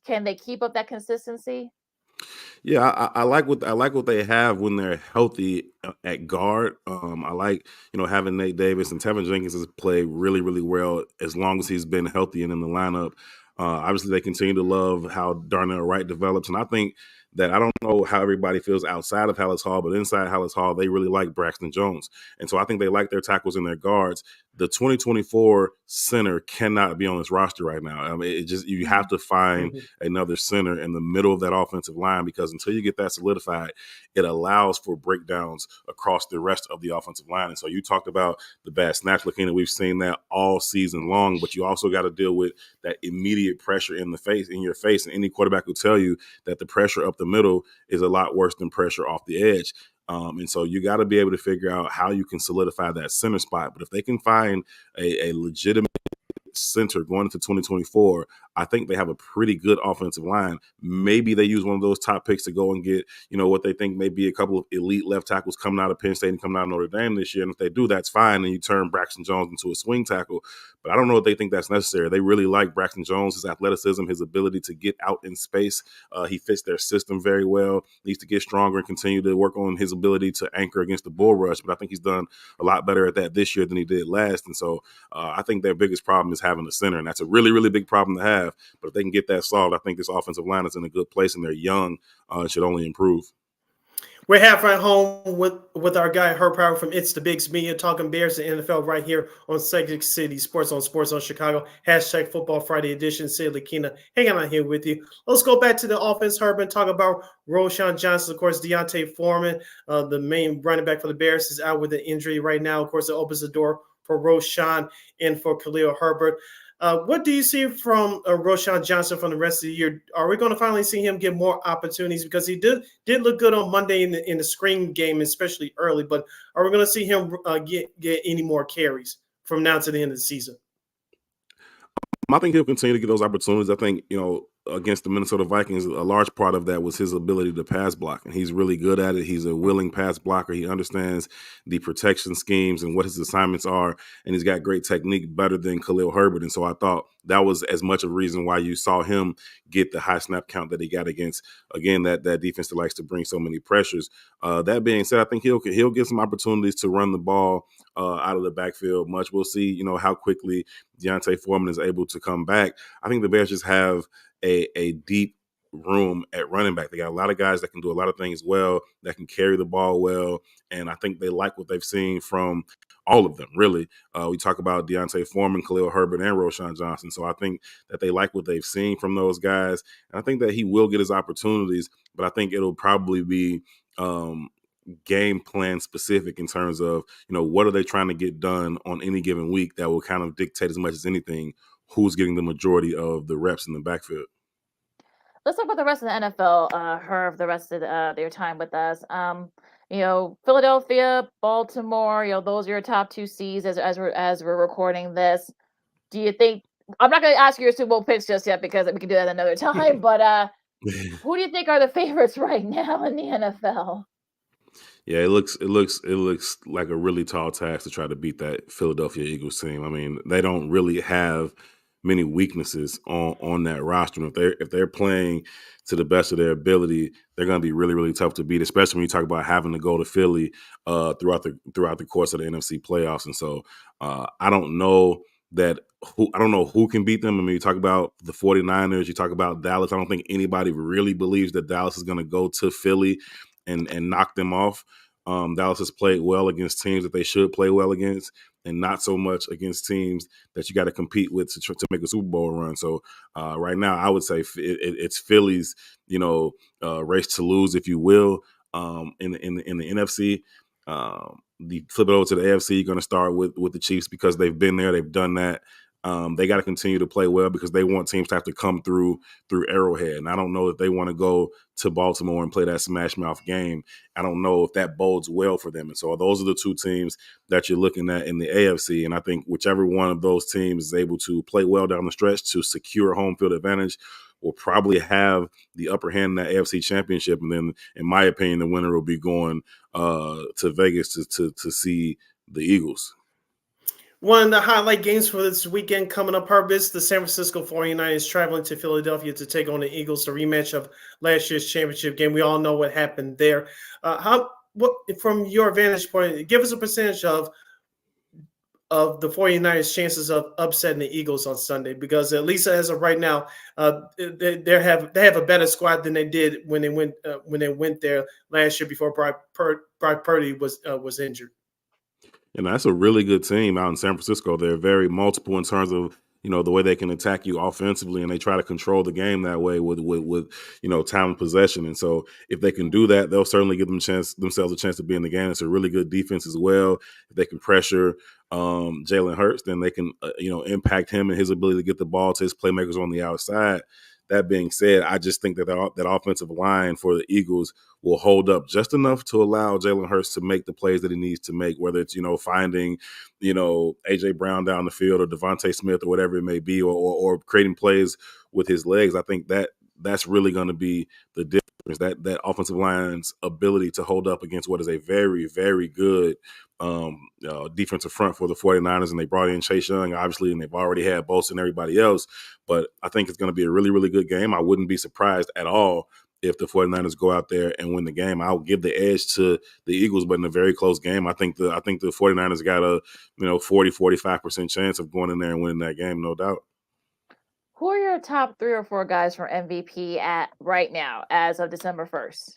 Can they keep up that consistency? Yeah, I like what they have when they're healthy at guard. I like having Nate Davis, and Tevin Jenkins has played really, really well as long as he's been healthy and in the lineup. Obviously, they continue to love how Darnell Wright develops, and I think that I don't know how everybody feels outside of Hallis Hall, but inside Hallis Hall, they really like Braxton Jones. And so I think they like their tackles and their guards. The 2024 center cannot be on this roster right now. I mean, you have to find another center in the middle of that offensive line, because until you get that solidified, it allows for breakdowns across the rest of the offensive line. And so you talked about the bad snatch looking, and we've seen that all season long, but you also got to deal with that immediate pressure in your face. And any quarterback will tell you that the pressure up the middle is a lot worse than pressure off the edge. And so you got to be able to figure out how you can solidify that center spot. But if they can find a legitimate center going into 2024, I think they have a pretty good offensive line. Maybe they use one of those top picks to go and get, what they think may be a couple of elite left tackles coming out of Penn State and coming out of Notre Dame this year. And if they do, that's fine. And you turn Braxton Jones into a swing tackle. But I don't know if they think that's necessary. They really like Braxton Jones, his athleticism, his ability to get out in space. He fits their system very well. Needs to get stronger and continue to work on his ability to anchor against the bull rush. But I think he's done a lot better at that this year than he did last. And so I think their biggest problem is having a center. And that's a really, really big problem to have. But if they can get that solved, I think this offensive line is in a good place, and they're young. It should only improve. We're halfway home with our guy Herb Power from It's the Bigs Media, talking Bears and NFL right here on Second City Sports on Chicago. Hashtag Football Friday edition. Sid Lakina hanging out here with you. Let's go back to the offense, Herb, and talk about Roschon Johnson. Of course, Deontay Foreman, the main running back for the Bears, is out with an injury right now. Of course, it opens the door for Roschon and for Khalil Herbert. What do you see from Roschon Johnson from the rest of the year? Are we going to finally see him get more opportunities? Because he did look good on Monday in the screen game, especially early. But are we going to see him get any more carries from now to the end of the season? I think he'll continue to get those opportunities. I think, against the Minnesota Vikings, a large part of that was his ability to pass block, and he's really good at it. He's a willing pass blocker. He understands the protection schemes and what his assignments are, and he's got great technique, better than Khalil Herbert. And so I thought that was as much of a reason why you saw him get the high snap count that he got against, again, that defense that likes to bring so many pressures. That being said, I think he'll get some opportunities to run the ball out of the backfield. Much we'll see, how quickly Deontay Foreman is able to come back. I think the Bears just have a deep room at running back. They got a lot of guys that can do a lot of things well, that can carry the ball well, and I think they like what they've seen from all of them, really. We talk about Deontay Foreman, Khalil Herbert, and Roschon Johnson, so I think that they like what they've seen from those guys, and I think that he will get his opportunities, but I think it'll probably be game plan specific in terms of, what are they trying to get done on any given week that will kind of dictate as much as anything who's getting the majority of the reps in the backfield. Let's talk about the rest of the NFL, Herb, the rest of their time with us. Philadelphia, Baltimore, those are your top 2 seeds as we're recording this. Do you think, I'm not going to ask you your Super Bowl picks just yet because we can do that another time, but who do you think are the favorites right now in the NFL? Yeah, it looks like a really tall task to try to beat that Philadelphia Eagles team. I mean, they don't really have many weaknesses on that roster. And if they're playing to the best of their ability, they're going to be really, really tough to beat, especially when you talk about having to go to Philly throughout the course of the NFC playoffs. And so I don't know who can beat them. I mean, you talk about the 49ers, you talk about Dallas. I don't think anybody really believes that Dallas is going to go to Philly and knock them off. Dallas has played well against teams that they should play well against, and not so much against teams that you got to compete with to make a Super Bowl run. So right now, I would say it's Philly's, race to lose, if you will, in the NFC. The flip it over to the AFC, you're going to start with the Chiefs because they've been there, they've done that. They got to continue to play well because they want teams to have to come through Arrowhead. And I don't know if they want to go to Baltimore and play that smash mouth game. I don't know if that bodes well for them. And so those are the 2 teams that you're looking at in the AFC. And I think whichever one of those teams is able to play well down the stretch to secure home field advantage will probably have the upper hand in that AFC championship. And then, in my opinion, the winner will be going to Vegas to see the Eagles. One of the highlight games for this weekend coming up, Herb, is the San Francisco 49ers traveling to Philadelphia to take on the Eagles, the rematch of last year's championship game. We all know what happened there. What, from your vantage point, give us a percentage of the 49ers' chances of upsetting the Eagles on Sunday, because at least as of right now, they have a better squad than they did when they went there last year before Brock Purdy was injured. And that's a really good team out in San Francisco. They're very multiple in terms of, the way they can attack you offensively, and they try to control the game that way with time and possession. And so if they can do that, they'll certainly give themselves a chance to be in the game. It's a really good defense as well. If they can pressure Jalen Hurts, then they can, impact him and his ability to get the ball to his playmakers on the outside. That being said, I just think that that offensive line for the Eagles will hold up just enough to allow Jalen Hurts to make the plays that he needs to make, whether it's, finding, A.J. Brown down the field or Devontae Smith or whatever it may be, or creating plays with his legs. I think that's really going to be the difference, that offensive line's ability to hold up against what is a very, very good defensive front for the 49ers. And they brought in Chase Young, obviously, and they've already had Bosa and everybody else. But I think it's going to be a really, really good game. I wouldn't be surprised at all if the 49ers go out there and win the game. I'll give the edge to the Eagles, but in a very close game. I think the 49ers got a 40-45% chance of going in there and winning that game, no doubt. Who are your top 3 or 4 guys for MVP at right now as of December 1st?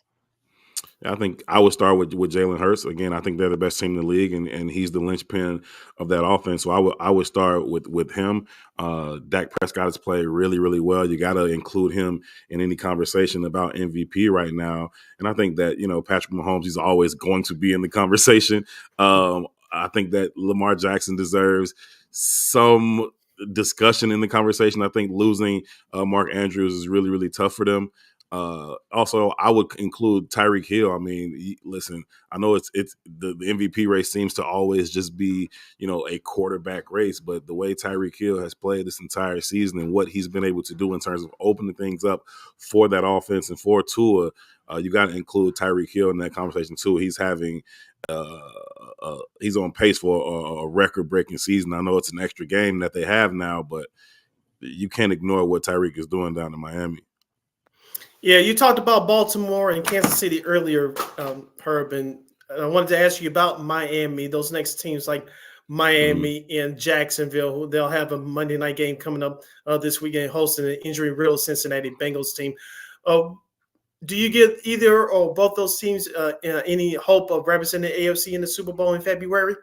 I think I would start with Jalen Hurts. Again, I think they're the best team in the league, and he's the linchpin of that offense. So I would start with him. Dak Prescott has played really, really well. You got to include him in any conversation about MVP right now. And I think that, Patrick Mahomes, he's always going to be in the conversation. I think that Lamar Jackson deserves some discussion in the conversation. I think losing Mark Andrews is really, really tough for them. Also, I would include Tyreek Hill. I mean, listen, I know it's the MVP race seems to always just be, a quarterback race, but the way Tyreek Hill has played this entire season and what he's been able to do in terms of opening things up for that offense and for Tua, you got to include Tyreek Hill in that conversation too. He's having he's on pace for a record-breaking season. I know it's an extra game that they have now, but you can't ignore what Tyreek is doing down in Miami. Yeah, you talked about Baltimore and Kansas City earlier, Herb, and I wanted to ask you about Miami. Those next teams like Miami and Jacksonville, who they'll have a Monday night game coming up this weekend, hosting an injury-riddled Cincinnati Bengals team. Do you give either or both those teams any hope of representing the AFC in the Super Bowl in February?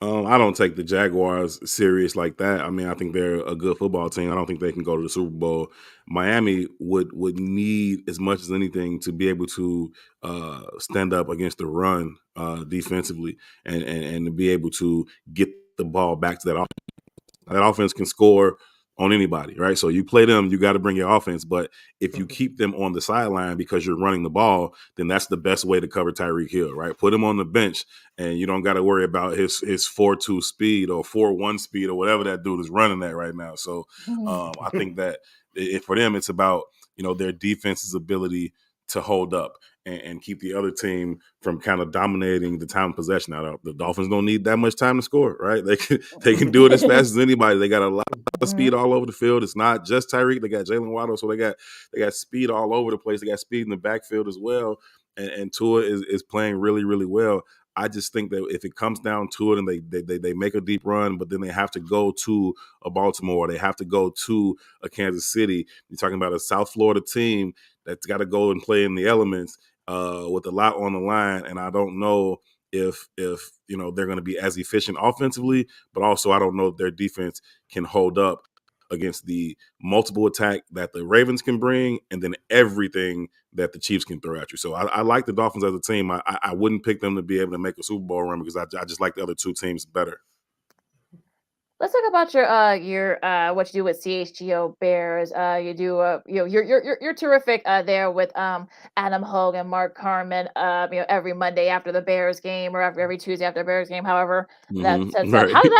I don't take the Jaguars serious like that. I mean, I think they're a good football team. I don't think they can go to the Super Bowl. Miami would need as much as anything to be able to stand up against the run defensively and to be able to get the ball back to that offense. That offense can score on anybody, right? So you play them, you got to bring your offense. But if you keep them on the sideline because you're running the ball, then that's the best way to cover Tyreek Hill, right? Put him on the bench, and you don't got to worry about his 4.2 speed or 4.1 speed or whatever that dude is running at right now. So I think that for them, it's about their defense's ability to hold up and keep the other team from kind of dominating the time of possession. Now, the Dolphins don't need that much time to score, right? They can do it as fast as anybody. They got a lot of speed all over the field. It's not just Tyreek. They got Jalen Waddle, so they got speed all over the place. They got speed in the backfield as well. And Tua is playing really, really well. I just think that if it comes down to it and they make a deep run, but then they have to go to a Baltimore, they have to go to a Kansas City. You're talking about a South Florida team that's got to go and play in the elements with a lot on the line. And I don't know if they're going to be as efficient offensively, but also I don't know if their defense can hold up against the multiple attack that the Ravens can bring and then everything that the Chiefs can throw at you. So I like the Dolphins as a team. I wouldn't pick them to be able to make a Super Bowl run because I just like the other two teams better. Let's talk about your what you do with CHGO Bears. You do you're terrific there with Adam Hogue and Mark Carmen. Every Monday after the Bears game or every Tuesday after the Bears game, however that sets up. Right. How did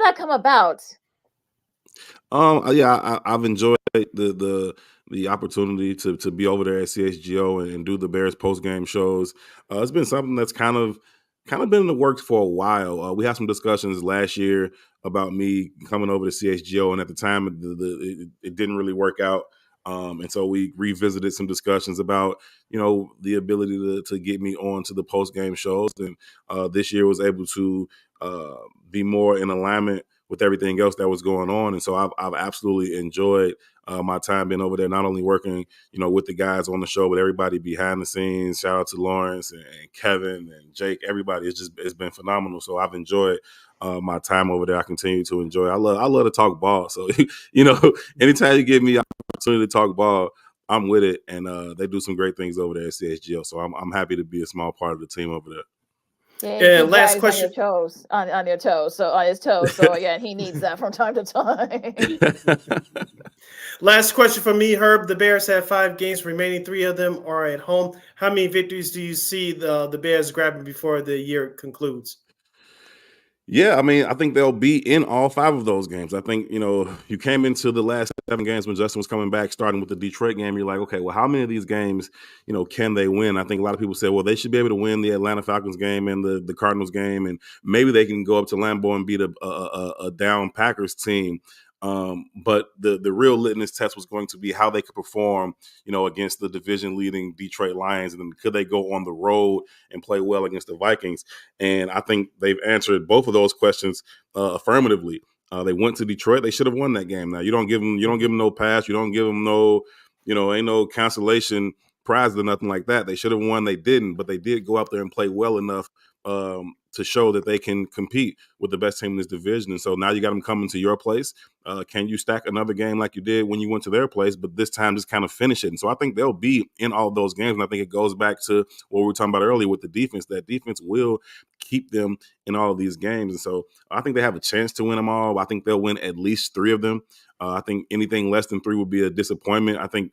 that come about? I've enjoyed the opportunity to be over there at CHGO and do the Bears post game shows. It's been something that's kind of been in the works for a while. We had some discussions last year about me coming over to CHGO, and at the time it didn't really work out. And so we revisited some discussions about, the ability to get me on to the post game shows. And this year was able to be more in alignment with everything else that was going on. And so I've absolutely enjoyed my time being over there, not only working, with the guys on the show, but everybody behind the scenes. Shout out to Lawrence and Kevin and Jake, everybody. It's been phenomenal. So I've enjoyed my time over there. I continue to enjoy it. I love to talk ball. So, anytime you give me an opportunity to talk ball, I'm with it. And they do some great things over there at CHGO. So I'm happy to be a small part of the team over there. Yeah, last question. On your toes. So on his toes. So yeah, he needs that from time to time. Last question for me, Herb. The Bears have 5 games remaining. 3 of them are at home. How many victories do you see the Bears grabbing before the year concludes? Yeah, I mean, I think they'll be in all 5 of those games. I think, you came into the last 7 games when Justin was coming back, starting with the Detroit game. You're like, okay, well, how many of these games, can they win? I think a lot of people said, well, they should be able to win the Atlanta Falcons game and the Cardinals game, and maybe they can go up to Lambeau and beat a down Packers team. But the real litmus test was going to be how they could perform, against the division leading Detroit Lions. And then could they go on the road and play well against the Vikings? And I think they've answered both of those questions affirmatively. They went to Detroit. They should have won that game. Now you don't give them no pass. You don't give them no, ain't no consolation prize or nothing like that. They should have won. They didn't, but they did go out there and play well enough to show that they can compete with the best team in this division. And so now you got them coming to your place. Can you stack another game like you did when you went to their place, but this time just kind of finish it? And so I think they'll be in all those games. And I think it goes back to what we were talking about earlier with the defense. That defense will keep them in all of these games. And so I think they have a chance to win them all. I think they'll win at least 3 of them. I think anything less than 3 would be a disappointment. I think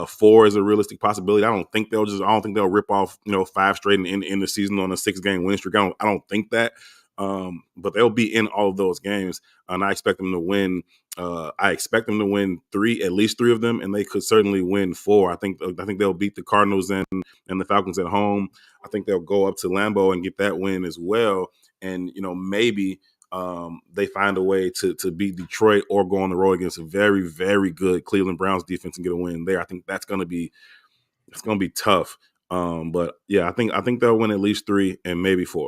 4 is a realistic possibility. I don't think they'll rip off 5 straight and end the season on a 6-game win streak. I don't think that. But they'll be in all of those games, and I expect them to win. I expect them to win at least three of them, and they could certainly win 4. I think they'll beat the Cardinals and the Falcons at home. I think they'll go up to Lambeau and get that win as well. And maybe they find a way to beat Detroit or go on the road against a very, very good Cleveland Browns defense and get a win there. I think it's going to be tough. But yeah, I think they'll win at least 3 and maybe 4.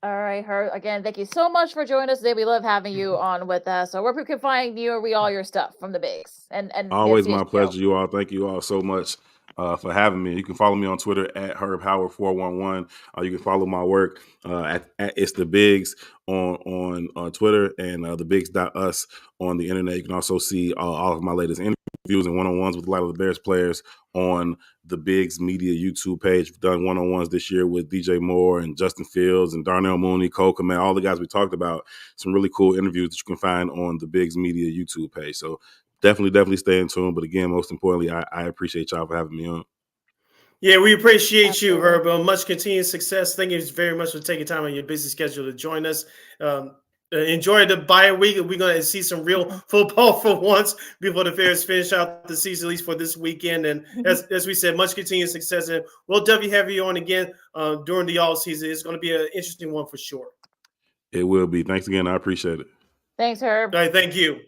All right, Herb. Again, thank you so much for joining us today. We love having you on with us. So where people can find you and read all your stuff from the bigs and always my pleasure, you all. Thank you all so much for having me. You can follow me on Twitter at HerbHoward411. You can follow my work at It's the Bigs on Twitter and thebigs.us on the internet. You can also see all of my latest interviews and one-on-ones with a lot of the Bears players on the Bigs Media YouTube page. We've done one-on-ones this year with DJ Moore and Justin Fields and Darnell Mooney, Cole Kmet, all the guys we talked about. Some really cool interviews that you can find on the Bigs Media YouTube page. So definitely stay in tune. But again, most importantly, I appreciate y'all for having me on. Yeah, we appreciate you, Herb. Much continued success. Thank you very much for taking time on your busy schedule to join us. Enjoy the bye week. We're going to see some real football for once before the Bears finish out the season, at least for this weekend. And as we said, much continued success. And we'll definitely have you on again during the all season. It's going to be an interesting one for sure. It will be. Thanks again. I appreciate it. Thanks, Herb. All right, thank you.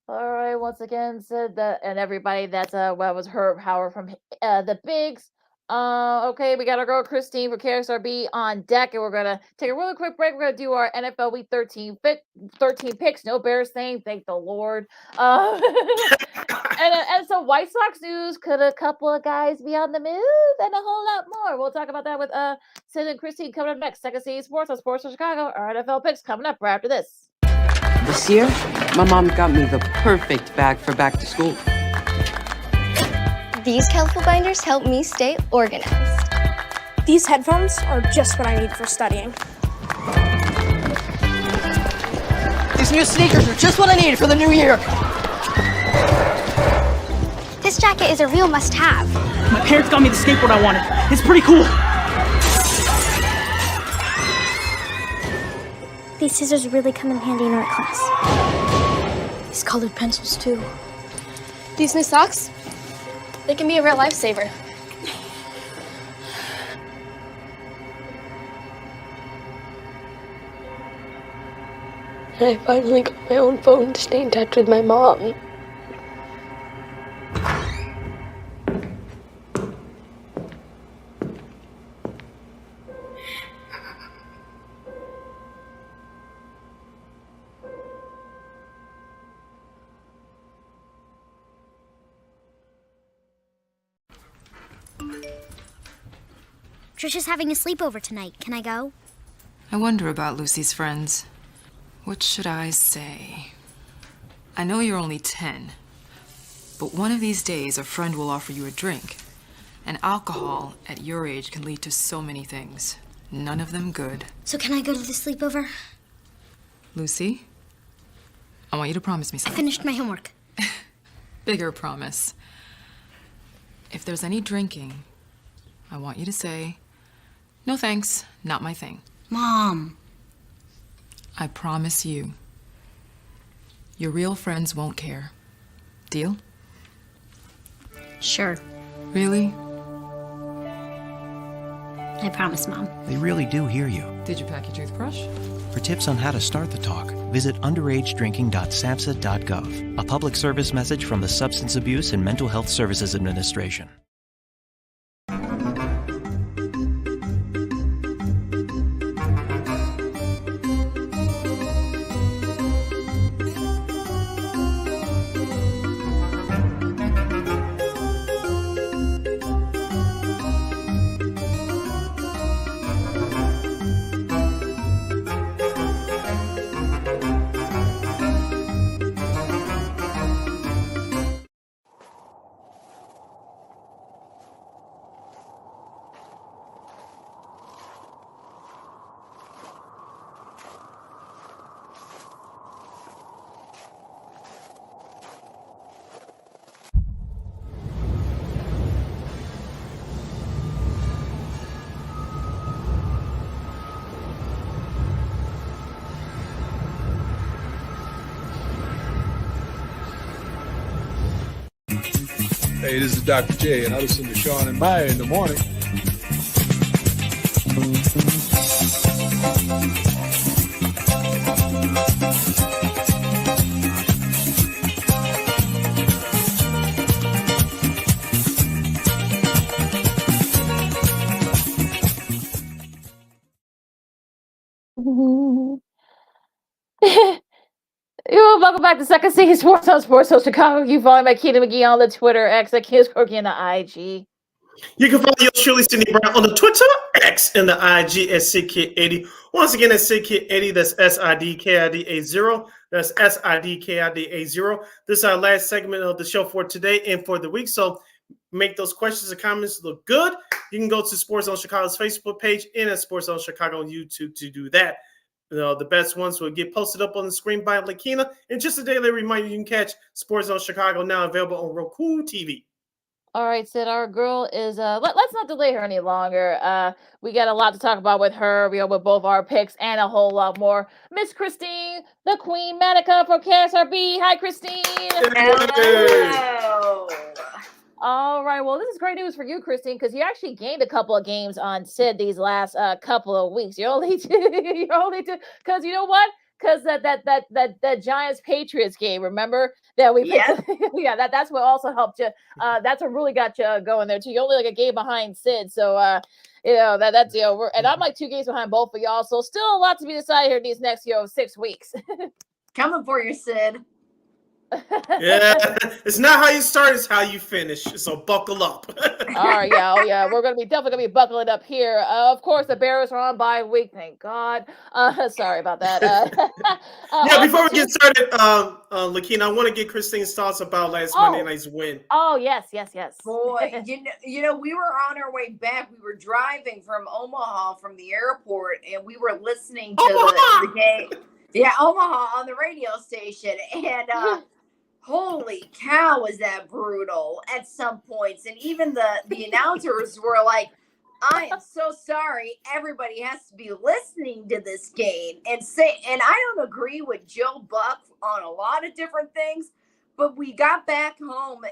All right, once again, said that, and everybody, that's was Herb Howard from the Bigs. Okay, we got our girl Christine for KXRB on deck, and we're gonna take a really quick break. We're gonna do our NFL Week 13 picks. No Bears thing, thank the Lord. And some White Sox news. Could a couple of guys be on the move, and a whole lot more. We'll talk about that with Sid and Christine coming up next. Second City Sports on Sports of Chicago. Our NFL picks coming up right after this. This year, my mom got me the perfect bag for back to school. These colorful binders help me stay organized. These headphones are just what I need for studying. These new sneakers are just what I need for the new year. This jacket is a real must-have. My parents got me the skateboard I wanted. It's pretty cool. These scissors really come in handy in art class. These colored pencils, too. These new socks? They can be a real lifesaver. I finally got my own phone to stay in touch with my mom. Trisha's having a sleepover tonight. Can I go? I wonder about Lucy's friends. What should I say? I know you're only 10, but one of these days a friend will offer you a drink. And alcohol at your age can lead to so many things. None of them good. So can I go to the sleepover? Lucy, I want you to promise me I something. finished my homework. Bigger promise. If there's any drinking, I want you to say, "No thanks, not my thing." Mom. I promise you, your real friends won't care. Deal? Sure. Really? I promise, Mom. They really do hear you. Did you pack your toothbrush? For tips on how to start the talk, visit underagedrinking.samhsa.gov, a public service message from the Substance Abuse and Mental Health Services Administration. Hey, this is Dr. J, and I listen to Sean and Maya in the morning. Welcome back to Second City Sports on Sports Zone Chicago. You follow my Keita McGee on the Twitter, X, at Kids Corky on the IG. You can follow yours truly, Cindy Brown, on the Twitter, X, and the IG at SidKid80. Once again, that's SidKid80. That's SIDKID80. That's SIDKID80. This is our last segment of the show for today and for the week. So make those questions and comments look good. You can go to Sports Zone Chicago's Facebook page and at Sports Zone Chicago on YouTube to do that. The best ones will get posted up on the screen by Lakina. And just a daily reminder, you can catch Sports Zone Chicago now available on Roku TV. All right, Sid, our girl is, let's not delay her any longer. We got a lot to talk about with her, with both our picks and a whole lot more. Miss Christine, the Queen Manika from KXRB. Hi, Christine. Hello. All right, well, this is great news for you, Christine, because you actually gained a couple of games on Sid these last couple of weeks. You're only because you know what? Because that Giants Patriots game, remember that we picked? Yes. That's what also helped you. That's what really got you going there too. You're only like a game behind Sid, so that's and I'm like 2 games behind both of y'all. So still a lot to be decided here these next 6 weeks. Coming for you, Sid. Yeah, it's not how you start, it's how you finish. So buckle up. All right, yeah. We're definitely gonna be buckling up here. Of course, the Bears are on bye week. Thank God. Sorry about that. Before we get started, Lakina, I want to get Christine's thoughts about last Monday night's win. Oh yes. Boy, you know, we were on our way back. We were driving from Omaha from the airport, and we were listening to the game. Yeah, Omaha on the radio station, and holy cow, was that brutal at some points. And even the announcers were like, I am so sorry. Everybody has to be listening to this game. And I don't agree with Joe Buck on a lot of different things, but we got back home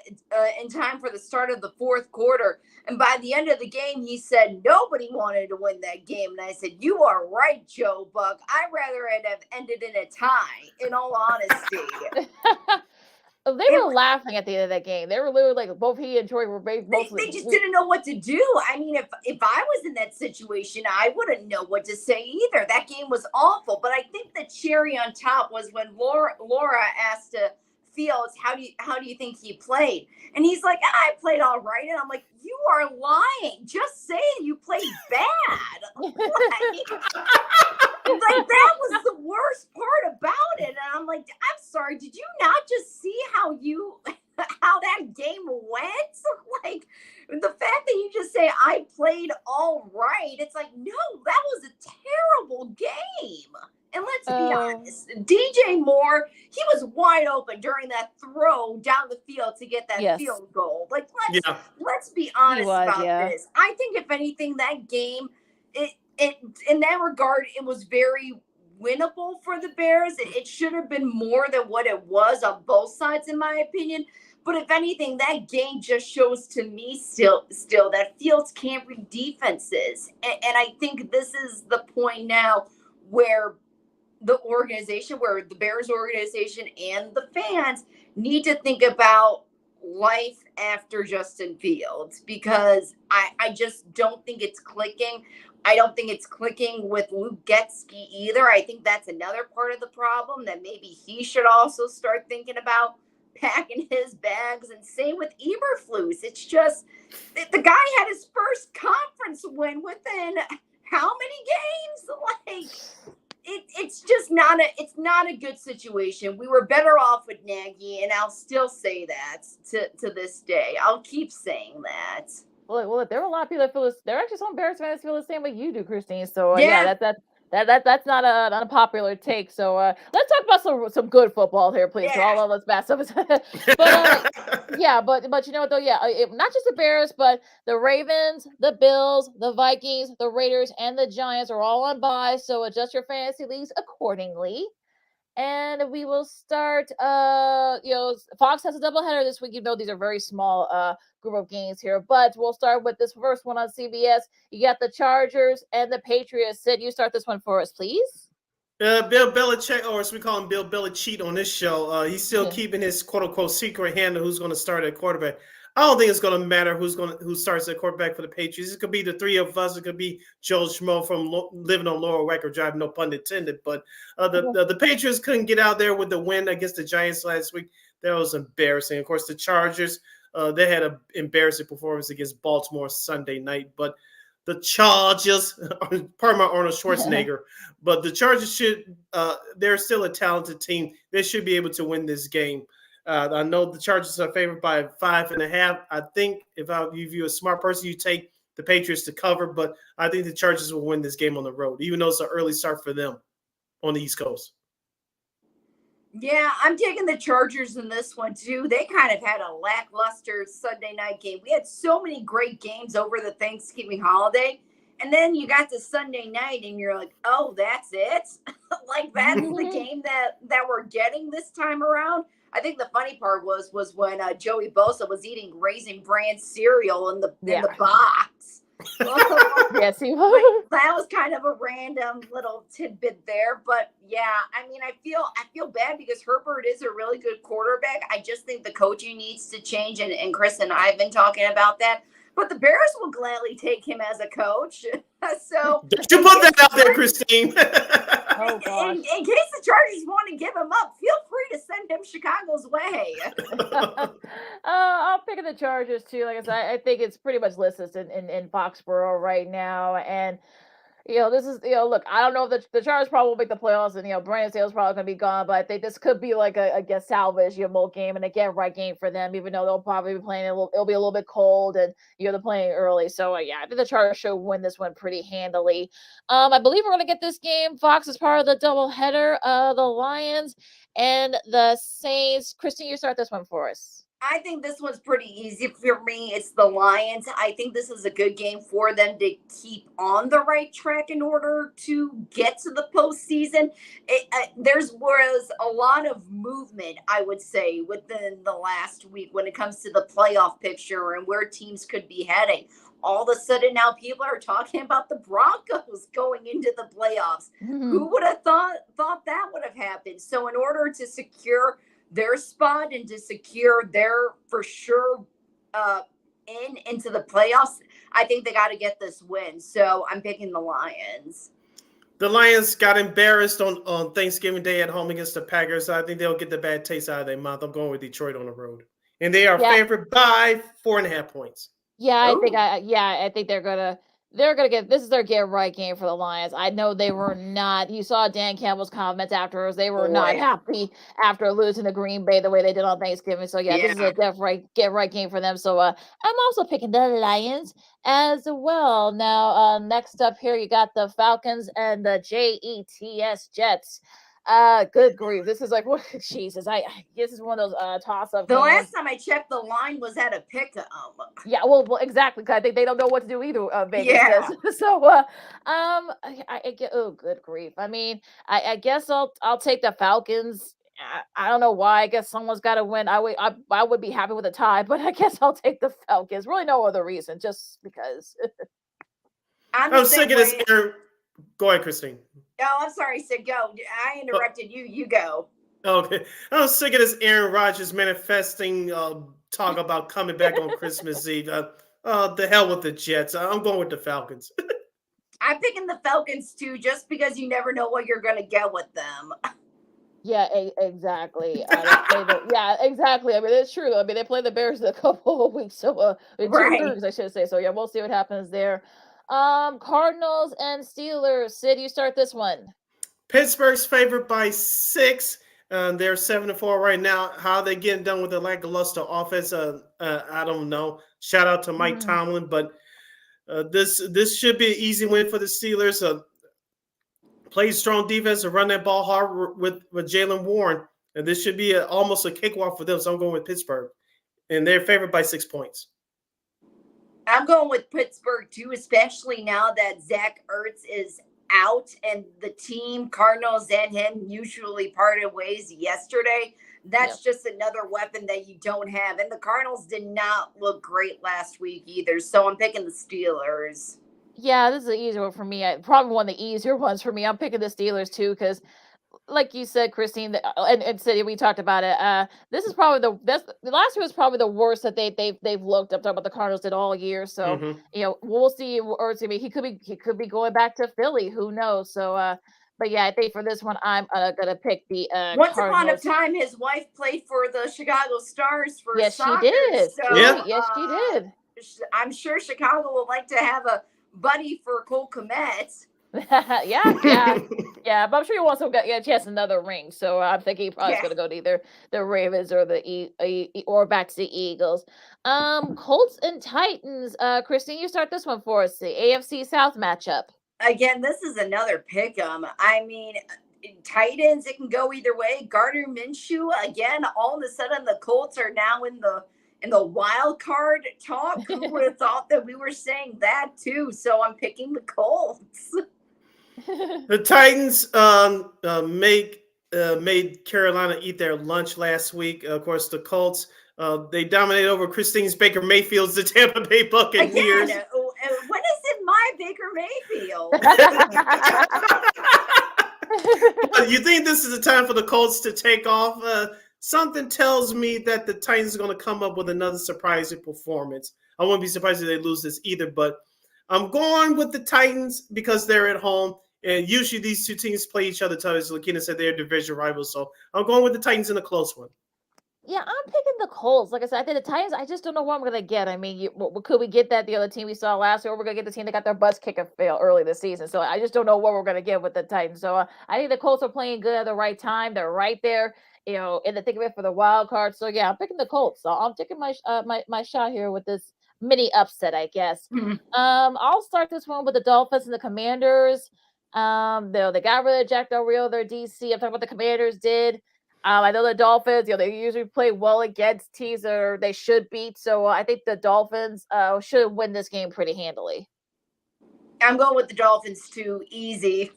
in time for the start of the fourth quarter. And by the end of the game, he said nobody wanted to win that game. And I said, you are right, Joe Buck. I'd rather it have ended in a tie, in all honesty. They were laughing at the end of that game. They were literally like, both he and Troy were mostly. They just didn't know what to do. I mean, if I was in that situation, I wouldn't know what to say either. That game was awful. But I think the cherry on top was when Laura asked Fields, how do you think he played? And he's like, I played all right. And I'm like, you are lying. Just say you played bad. Like that was the worst part about it. And I'm like, I'm sorry, did you not just see how that game went? Like the fact that you just say I played all right, it's like, no, that was a terrible game. And let's be honest, DJ Moore, he was wide open during that throw down the field to get that field goal. Like, let's be honest about this. I think if anything, that game, it in that regard, it was very winnable for the Bears. It should have been more than what it was on both sides, in my opinion. But if anything, that game just shows to me still that Fields can't read defenses. And I think this is the point now where the Bears organization and the fans need to think about life after Justin Fields, because I just don't think it's clicking. I don't think it's clicking with Luke Getsky either. I think that's another part of the problem that maybe he should also start thinking about packing his bags. And same with Eberflus. It's just the guy had his first conference win within how many games? Like it's just not a good situation. We were better off with Nagy, and I'll still say that to this day. I'll keep saying that. Well, there are a lot of people that feel this. There are actually some Bears fans feel the same way you do, Christine. So that's not a unpopular take. So let's talk about some good football here, please. So all of those bad stuff. But you know what though? Not just the Bears, but the Ravens, the Bills, the Vikings, the Raiders, and the Giants are all on bye. So adjust your fantasy leagues accordingly. And we will start, Fox has a doubleheader this week. These are very small group of games here, but we'll start with this first one on CBS. You got the Chargers and the Patriots. Sid, you start this one for us, please. Bill Belichick, or as we call him, Bill Belichick on this show, he's still keeping his quote-unquote secret handle who's going to start at quarterback. I don't think it's going to matter who starts at quarterback for the Patriots. It could be the three of us. It could be Joe Schmo from living on Laurel Record Drive, no pun intended. But the Patriots couldn't get out there with the win against the Giants last week. That was embarrassing. Of course, the Chargers, they had an embarrassing performance against Baltimore Sunday night. But the Chargers, pardon my Arnold Schwarzenegger, but the Chargers they're still a talented team. They should be able to win this game. I know the Chargers are favored by 5.5. I think if you're a smart person, you take the Patriots to cover, but I think the Chargers will win this game on the road, even though it's an early start for them on the East Coast. Yeah, I'm taking the Chargers in this one, too. They kind of had a lackluster Sunday night game. We had so many great games over the Thanksgiving holiday, and then you got to Sunday night, and you're like, oh, that's it? Like, that's the game that we're getting this time around? I think the funny part was when Joey Bosa was eating Raisin Bran cereal in the box. Yes, he was. That was kind of a random little tidbit there, but yeah, I mean, I feel bad because Herbert is a really good quarterback. I just think the coaching needs to change, and Chris and I have been talking about that. But the Bears will gladly take him as a coach. So you put that out there, Christine. In case the Chargers want to give him up, feel free to send him Chicago's way. I'll pick the Chargers too. Like I said, I think it's pretty much listed in Foxborough right now, and this is, look, I don't know if the Chargers probably will make the playoffs, and, Brandon Staley's probably going to be gone, but I think this could be like a salvage, bowl game and a get-right game for them, even though they'll probably be playing, it'll be a little bit cold, and, they're playing early. So, yeah, I think the Chargers should win this one pretty handily. I believe we're going to get this game. Fox is part of the doubleheader, the Lions and the Saints. Christine, you start this one for us. I think this one's pretty easy for me. It's the Lions. I think this is a good game for them to keep on the right track in order to get to the postseason. There was a lot of movement, I would say, within the last week when it comes to the playoff picture and where teams could be heading. All of a sudden now people are talking about the Broncos going into the playoffs. Mm-hmm. Who would have thought that would have happened? So in order to secure their spot and to secure their for sure into the playoffs, I think they got to get this win. So I'm picking the Lions. The Lions got embarrassed on Thanksgiving Day at home against the Packers. I think they'll get the bad taste out of their mouth. I'm going with Detroit on the road, and they are favored by 4.5 points. Yeah, I think they're gonna get, this is their get right game for the Lions. I know they were not, you saw Dan Campbell's comments afterwards. They were not happy after losing to Green Bay the way they did on Thanksgiving. So this is a get right game for them. So I'm also picking the Lions as well. Now, next up here, you got the Falcons and the Jets. Good grief. This is like, what? Jesus. This is one of those toss-up The games. last time I checked, the line was at a pick-up. Yeah, well, exactly. Because I think they don't know what to do either. Vegas does. So, I get. Oh, good grief. I mean, I guess I'll take the Falcons. I don't know why. I guess someone's got to win. I would be happy with a tie, but I guess I'll take the Falcons. Really, no other reason, just because. I'm sick of this. Go ahead, Christine. Oh, I'm sorry, Sid. Go. I interrupted you. You go. Okay. I'm sick of this Aaron Rodgers manifesting talk about coming back on Christmas Eve. The hell with the Jets. I'm going with the Falcons. I'm picking the Falcons, too, just because you never know what you're going to get with them. Yeah, exactly. Exactly. I mean, it's true. I mean, they play the Bears in a couple of weeks. So, 2 weeks, I should say. So, yeah, we'll see what happens there. Cardinals and Steelers. Sid, you start this one. Pittsburgh's favored by 6. They're 7-4 right now. How they getting done with the lackluster offense? I don't know. Shout out to Mike Tomlin, but this should be an easy win for the Steelers. Play strong defense and run that ball hard with Jalen Warren, and this should be almost a cakewalk for them. So I'm going with Pittsburgh, and they're favored by 6 points. I'm going with Pittsburgh, too, especially now that Zach Ertz is out, and the team, Cardinals and him, mutually parted ways yesterday. That's just another weapon that you don't have. And the Cardinals did not look great last week either. So I'm picking the Steelers. Yeah, this is an easier one for me. Probably one of the easier ones for me. I'm picking the Steelers too, because like you said, Christine, and City, we talked about it. This is probably the last year was probably the worst that they've looked. I'm talking about the Cardinals did all year. So we'll see. Or I mean, he could be going back to Philly. Who knows? So but yeah, I think for this one, I'm gonna pick the Once Cardinals. upon a time, his wife played for the Chicago Stars for yes, soccer. she did. So, yes, she did. I'm sure Chicago would like to have a buddy for Cole Kmet. yeah. But I'm sure he wants to get a chance another ring. So I'm thinking he probably is going to go to either the Ravens or or back to the Eagles. Colts and Titans. Christine, you start this one for us. The AFC South matchup. Again, this is another pick 'em. I mean, Titans, it can go either way. Gardner Minshew, again, all of a sudden the Colts are now in the wild card talk. Who would have thought that we were saying that too? So I'm picking the Colts. The Titans made Carolina eat their lunch last week. Of course, the Colts, they dominated over Christine's Baker Mayfield's the Tampa Bay Buccaneers. Again, when is it my Baker Mayfield? You think this is the time for the Colts to take off? Something tells me that the Titans are going to come up with another surprising performance. I wouldn't be surprised if they lose this either, but I'm going with the Titans because they're at home. And usually these two teams play each other. As Lakina said, they're division rivals. So I'm going with the Titans in a close one. Yeah, I'm picking the Colts. Like I said, I think the Titans, I just don't know what I'm going to get. I mean, could we get that the other team we saw last year, or we're going to get the team that got their butts kicked and fail early this season? So I just don't know what we're going to get with the Titans. So I think the Colts are playing good at the right time. They're right there, in the thick of it for the wild card. So yeah, I'm picking the Colts. So I'm taking my shot here with this mini upset, I guess. I'll start this one with the Dolphins and the Commanders. They got rid of Jack Del Rio, their DC. I'm talking about the Commanders did. I know the Dolphins, they usually play well against teams that they should beat. So I think the Dolphins should win this game pretty handily. I'm going with the Dolphins too. Easy.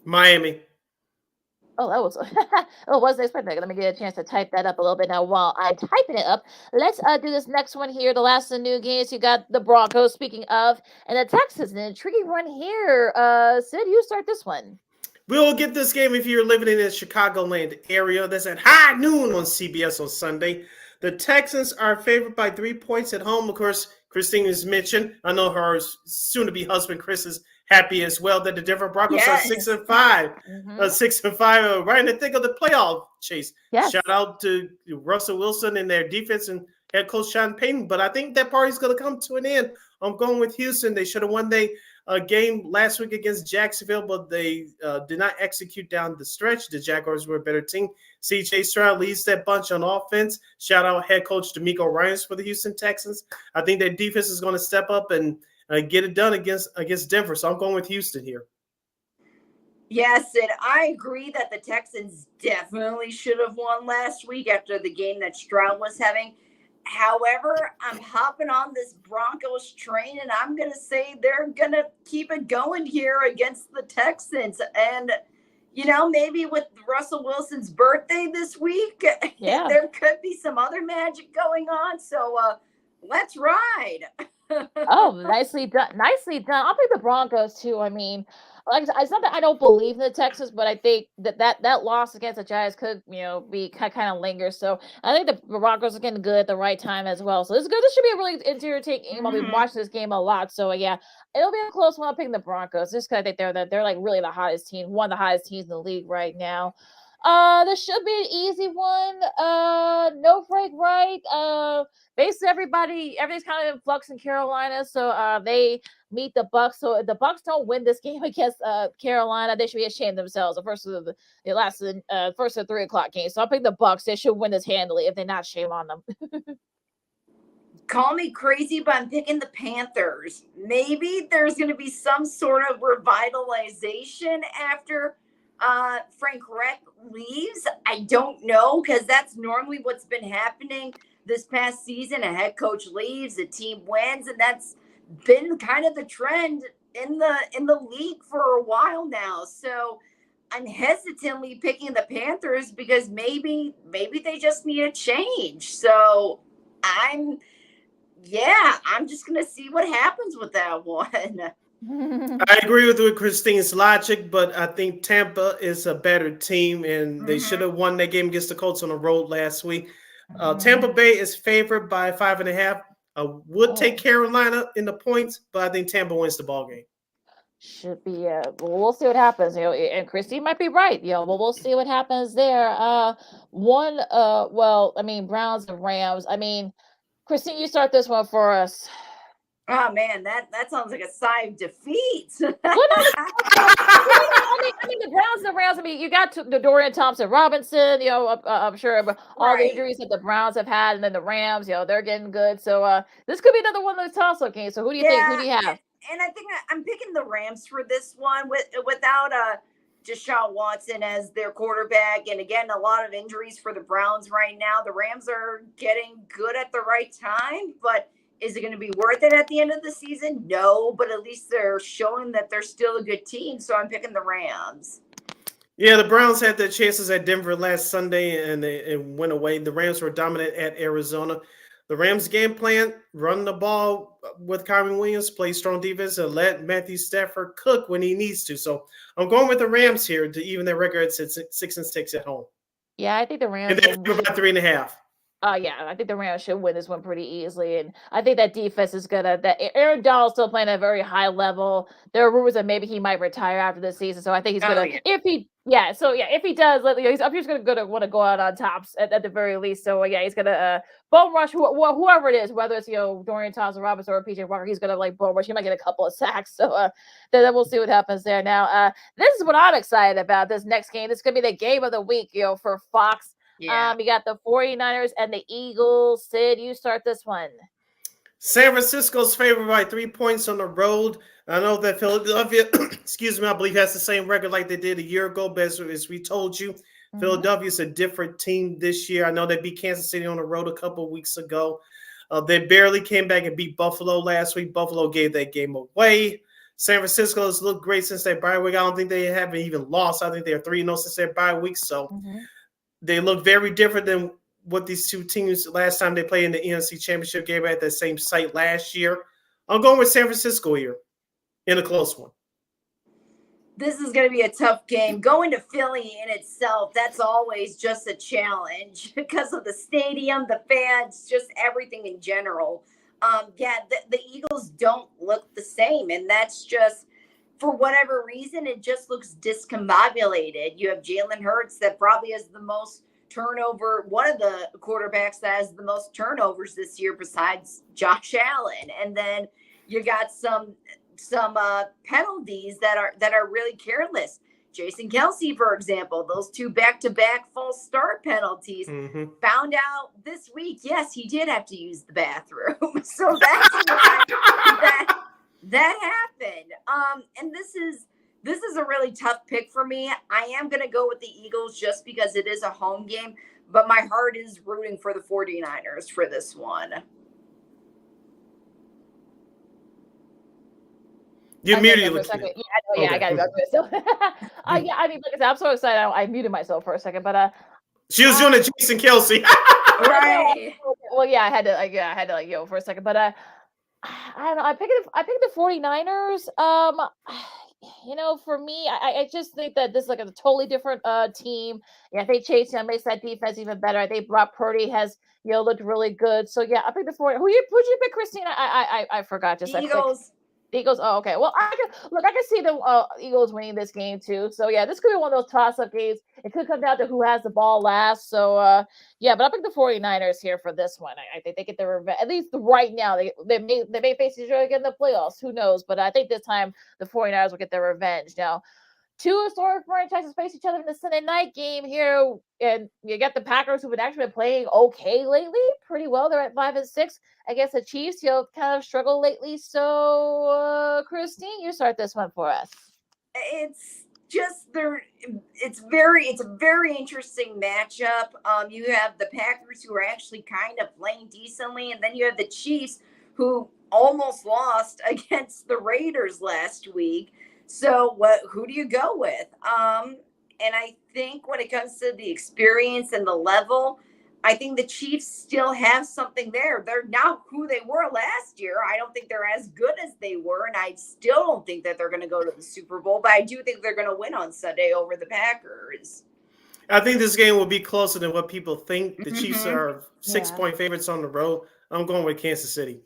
Miami. Oh, that was wasn't expecting that. Let me get a chance to type that up a little bit now while I'm typing it up. Let's do this next one here. The last of the new games. You got the Broncos, speaking of, and the Texans. An intriguing run here. Sid, you start this one. We'll get this game if you're living in the Chicagoland area. That's at high noon on CBS on Sunday. The Texans are favored by 3 points at home. Of course, Christine has mentioned, I know her soon-to-be husband, Chris, is happy as well that the Denver Broncos are 6-5. 6-5, right in the thick of the playoff chase. Yes. Shout out to Russell Wilson and their defense and head coach Sean Payton. But I think that party's going to come to an end. I'm going with Houston. They should have won their game last week against Jacksonville, but they did not execute down the stretch. The Jaguars were a better team. C.J. Stroud leads that bunch on offense. Shout out head coach DeMar Ryans for the Houston Texans. I think their defense is going to step up and get it done against Denver. So I'm going with Houston here. Yes, and I agree that the Texans definitely should have won last week after the game that Stroud was having. However, I'm hopping on this Broncos train, and I'm going to say they're going to keep it going here against the Texans. And, maybe with Russell Wilson's birthday this week, there could be some other magic going on. So let's ride. Oh, nicely done. Nicely done. I'll pick the Broncos too. I mean, it's not that I don't believe in the Texans, but I think that loss against the Giants could, be kind of linger. So I think the Broncos are getting good at the right time as well. So it's good. This should be a really entertaining game. I'll be watching this game a lot. So yeah, it'll be a close one. I'm picking the Broncos just because I think they're like really the hottest team, one of the hottest teams in the league right now. This should be an easy one. No break right. Basically everything's kind of in flux in Carolina, so they meet the Bucks. So if the Bucks don't win this game against Carolina, they should be ashamed of themselves. The first of the 3 o'clock game. So I'll pick the Bucks. They should win this handily. If they're not, shame on them. Call me crazy, but I'm picking the Panthers. Maybe there's going to be some sort of revitalization after Frank Reich leaves. I don't know, because that's normally what's been happening this past season. A head coach leaves, a team wins, and that's been kind of the trend in the league for a while now. So I'm hesitantly picking the Panthers because maybe they just need a change. So I'm just gonna see what happens with that one. I agree with Christine's logic, but I think Tampa is a better team, and they should have won that game against the Colts on the road last week. Tampa Bay is favored by 5.5. I would take Carolina in the points, but I think Tampa wins the ball game. Should be. Well, we'll see what happens. And Christine might be right. We'll see what happens there. Browns and Rams. Christine, you start this one for us. Oh man, that sounds like a sigh of defeat. The Browns and Rams. You got the Dorian Thompson-Robinson. I'm sure all the injuries that the Browns have had, and then the Rams. They're getting good. So this could be another one of those toss-up games. So who do you think? Who do you have? And I think I'm picking the Rams for this one without Deshaun Watson as their quarterback. And again, a lot of injuries for the Browns right now. The Rams are getting good at the right time, but is it going to be worth it at the end of the season? No, but at least they're showing that they're still a good team. So I'm picking the Rams. Yeah, the Browns had their chances at Denver last Sunday and it went away. The Rams were dominant at Arizona. The Rams' game plan, run the ball with Kyron Williams, play strong defense, and let Matthew Stafford cook when he needs to. So I'm going with the Rams here to even their record at 6-6 at home. Yeah, I think the Rams. And they're about 3.5. I think the Rams should win this one pretty easily, and I think that defense is gonna. That Aaron Donald's still playing at a very high level. There are rumors that maybe he might retire after this season, so I think he's gonna. If he does, he's gonna want to go out on tops at the very least. So he's gonna bum rush whoever it is, whether it's Dorian Thompson-Robinson or PJ Walker. He's gonna bum rush. He might get a couple of sacks. So then we'll see what happens there. Now this is what I'm excited about. This next game. This is gonna be the game of the week, for Fox. Yeah. You got the 49ers and the Eagles. Sid, you start this one. San Francisco's favored by 3 points on the road. I know that Philadelphia, I believe has the same record like they did a year ago, but as we told you, Philadelphia's a different team this year. I know they beat Kansas City on the road a couple of weeks ago. They barely came back and beat Buffalo last week. Buffalo gave that game away. San Francisco has looked great since their bye week. I don't think they haven't even lost. I think they're 3-0 since their bye week. So they look very different than what these two teams last time they played in the NFC Championship game at that same site last year. I'm going with San Francisco here in a close one. This is going to be a tough game. Going to Philly in itself, that's always just a challenge because of the stadium, the fans, just everything in general. The Eagles don't look the same, and that's just, for whatever reason, it just looks discombobulated. You have Jalen Hurts that probably has the most turnover, one of the quarterbacks that has the most turnovers this year besides Josh Allen. And then you got some penalties that are really careless. Jason Kelce, for example, those 2 back-to-back false start penalties. Found out this week, yes, he did have to use the bathroom. So that's why that happened. And this is a really tough pick for me. I am going to go with the Eagles just because it is a home game, but my heart is rooting for the 49ers for this one. You muted for a second. I got to go. So, like I said, I'm so excited. I muted myself for a second, but she was doing a Jason Kelce. Right. Well, I had to for a second, but I don't know. I picked the 49ers. For me, I just think that this is like a totally different team. Yeah, they chased him, makes that defense even better. I think Brock Purdy has looked really good. So I picked the 49ers. Who'd you pick, Christine? I forgot. Just Eagles. Eagles. Oh, okay. Well, I can see the Eagles winning this game too. So this could be one of those toss-up games. It could come down to who has the ball last. So but I pick the 49ers here for this one. I think they get their revenge. At least right now, they may face each other again in the playoffs. Who knows? But I think this time the 49ers will get their revenge. Now, 2 historic franchises face each other in the Sunday night game here, and you got the Packers who've actually been playing okay lately, pretty well. They're at 5-6 against the Chiefs. Kind of struggled lately. So, Christine, you start this one for us. It's just it's a very interesting matchup. You have the Packers who are actually kind of playing decently, and then you have the Chiefs who almost lost against the Raiders last week. So who do you go with? And I think when it comes to the experience and the level, I think the Chiefs still have something there. They're not who they were last year. I don't think they're as good as they were, and I still don't think that they're going to go to the Super Bowl, but I do think they're going to win on Sunday over the Packers. I think this game will be closer than what people think. The Chiefs are 6-point favorites on the road. I'm going with Kansas City.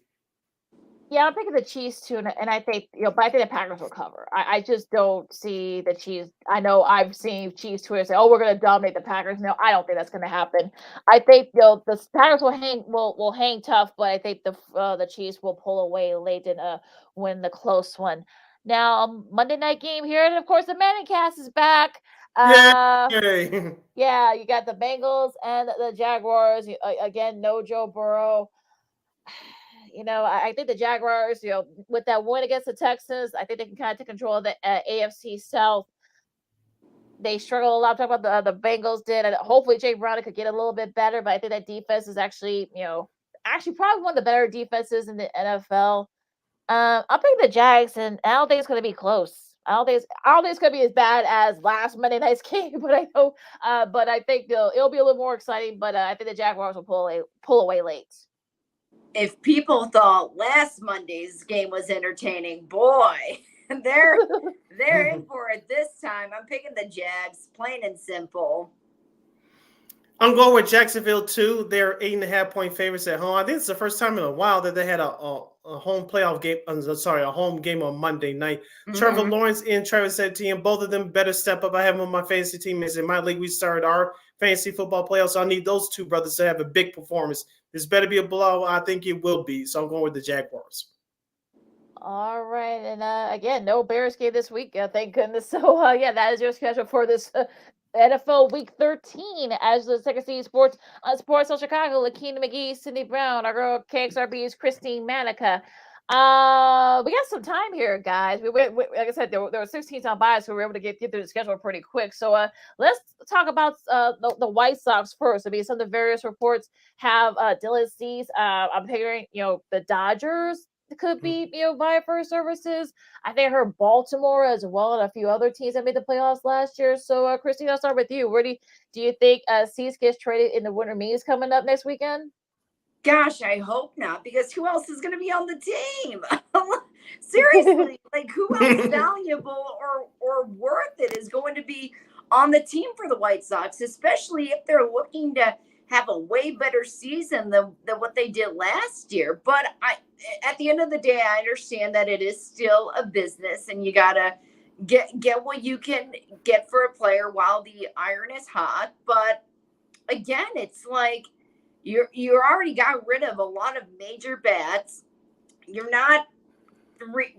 Yeah, I'm picking the Chiefs too, and I think but I think the Packers will cover. I just don't see the Chiefs. I know I've seen Chiefs Twitter say, "Oh, we're going to dominate the Packers." No, I don't think that's going to happen. I think the Packers will hang tough, but I think the Chiefs will pull away late and win the close one. Now Monday night game here, and of course the Manika is back. Yay! Yeah, you got the Bengals and the Jaguars. Again, no Joe Burrow. I think the Jaguars, with that win against the Texans, I think they can kind of take control of the AFC South. They struggled a lot. Talk about the Bengals did, and hopefully Jay Brown could get a little bit better. But I think that defense is actually probably one of the better defenses in the NFL. I'll pick the Jags, and I don't think it's going to be close. I don't think it's going to be as bad as last Monday night's game, but I think it'll be a little more exciting. But I think the Jaguars will pull away late. If people thought last Monday's game was entertaining, boy, they're in for it this time. I'm picking the Jags, plain and simple. I'm going with Jacksonville too. They're 8.5-point favorites at home. I think it's the first time in a while that they had a home playoff game. A home game on Monday night. Trevor Lawrence and Travis Etienne, both of them better step up. I have them on my fantasy team. As in my league, we started our fantasy football playoffs. So I need those two brothers to have a big performance. This better be a blow. I think it will be. So I'm going with the Jaguars. All right, and again, no Bears game this week. Thank goodness. So that is your schedule for this NFL Week 13 as the Second City Sports on Chicago. Lakina McGee, Cindy Brown, our girl KXRB's Christine Manika. We got some time here, guys. We like I said, there were 16 on bias, so we were able to get through the schedule pretty quick. So let's talk about the White Sox first. I mean, some of the various reports have Dylan Cease. I'm figuring the Dodgers could be vying for services. I think I heard Baltimore as well, and a few other teams that made the playoffs last year. So Christine, I'll start with you. Where do you think Cease gets traded in the winter meetings coming up next weekend? Gosh, I hope not, because who else is going to be on the team? Seriously, like who else valuable or worth it is going to be on the team for the White Sox, especially if they're looking to have a way better season than what they did last year. But at the end of the day, I understand that it is still a business, and you got to get what you can get for a player while the iron is hot. But again, it's like, you already got rid of a lot of major bats. You're not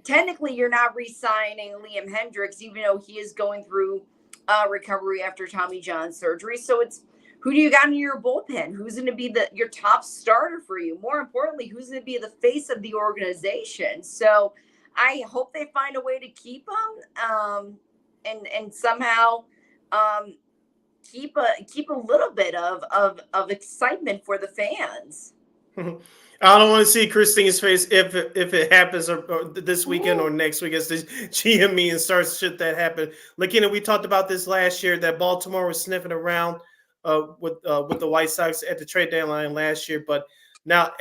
technically you're not re-signing Liam Hendricks, even though he is going through recovery after Tommy John surgery. So it's who do you got in your bullpen? Who's going to be your top starter for you? More importantly, who's going to be the face of the organization? So I hope they find a way to keep him and somehow keep a little bit of excitement for the fans. I don't want to see Christine's face if it happens or this weekend or next week as the GME and starts should that happen. Like, we talked about this last year that Baltimore was sniffing around with the White Sox at the trade deadline last year, but now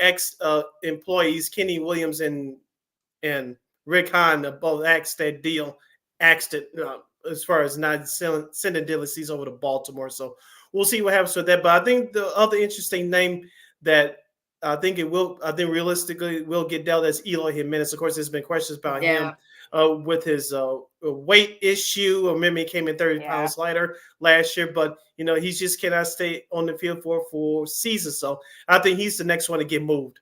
employees Kenny Williams and Rick Hahn both axed it as far as not sending Dylan Cease over to Baltimore. So we'll see what happens with that. But I think the other interesting name that I think realistically will get dealt as Eloy Jimenez. Of course, there's been questions about him with his weight issue. Remember, he came in 30 pounds lighter last year, but he just cannot stay on the field for a full season. So I think he's the next one to get moved.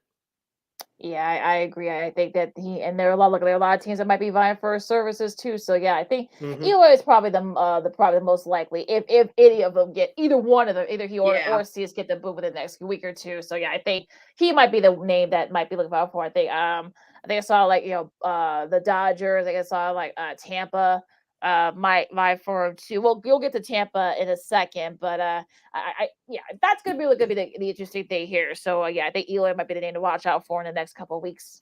Yeah, I agree. I think that there are a lot of teams that might be vying for services too. So yeah, I think Eloy is probably the most likely if any of them get either one of them, either he or Cease get the boot within the next week or two. So yeah, I think he might be the name that might be looking out for. I think I saw the Dodgers. I think I saw Tampa my for too. Well, you'll get to Tampa in a second, but that's gonna be the interesting thing here. So I think Eloy might be the name to watch out for in the next couple of weeks.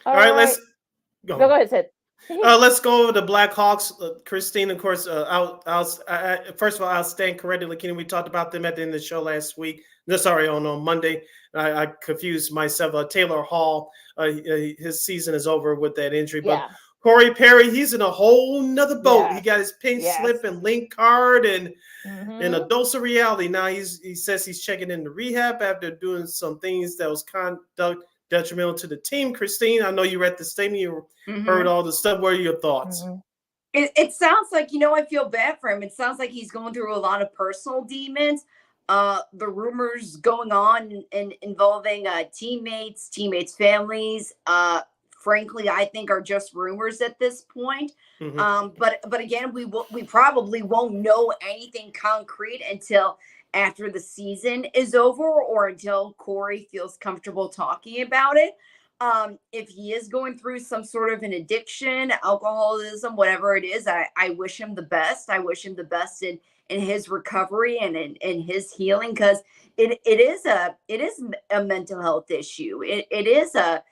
All right, let's go. Go ahead, Sid. Let's go over the Blackhawks. Christine, of course, first of all, I'll stand corrected. Lakini, we talked about them at the end of the show last week. No, sorry, on Monday. I confused myself. Taylor Hall, his season is over with that injury. Yeah. But Corey Perry, he's in a whole nother boat. Yeah. He got his pink slip and link card and a dose of reality. Now he says he's checking into rehab after doing some things that was detrimental to the team. Christine, I know you read the statement. You heard all the stuff. What are your thoughts? It sounds like, I feel bad for him. It sounds like he's going through a lot of personal demons. The rumors going on and involving teammates, families, frankly, I think are just rumors at this point. But again, we probably won't know anything concrete until after the season is over or until Corey feels comfortable talking about it. If he is going through some sort of an addiction, alcoholism, whatever it is, I wish him the best. I wish him the best in his recovery and in his healing, because it is a mental health issue. It is a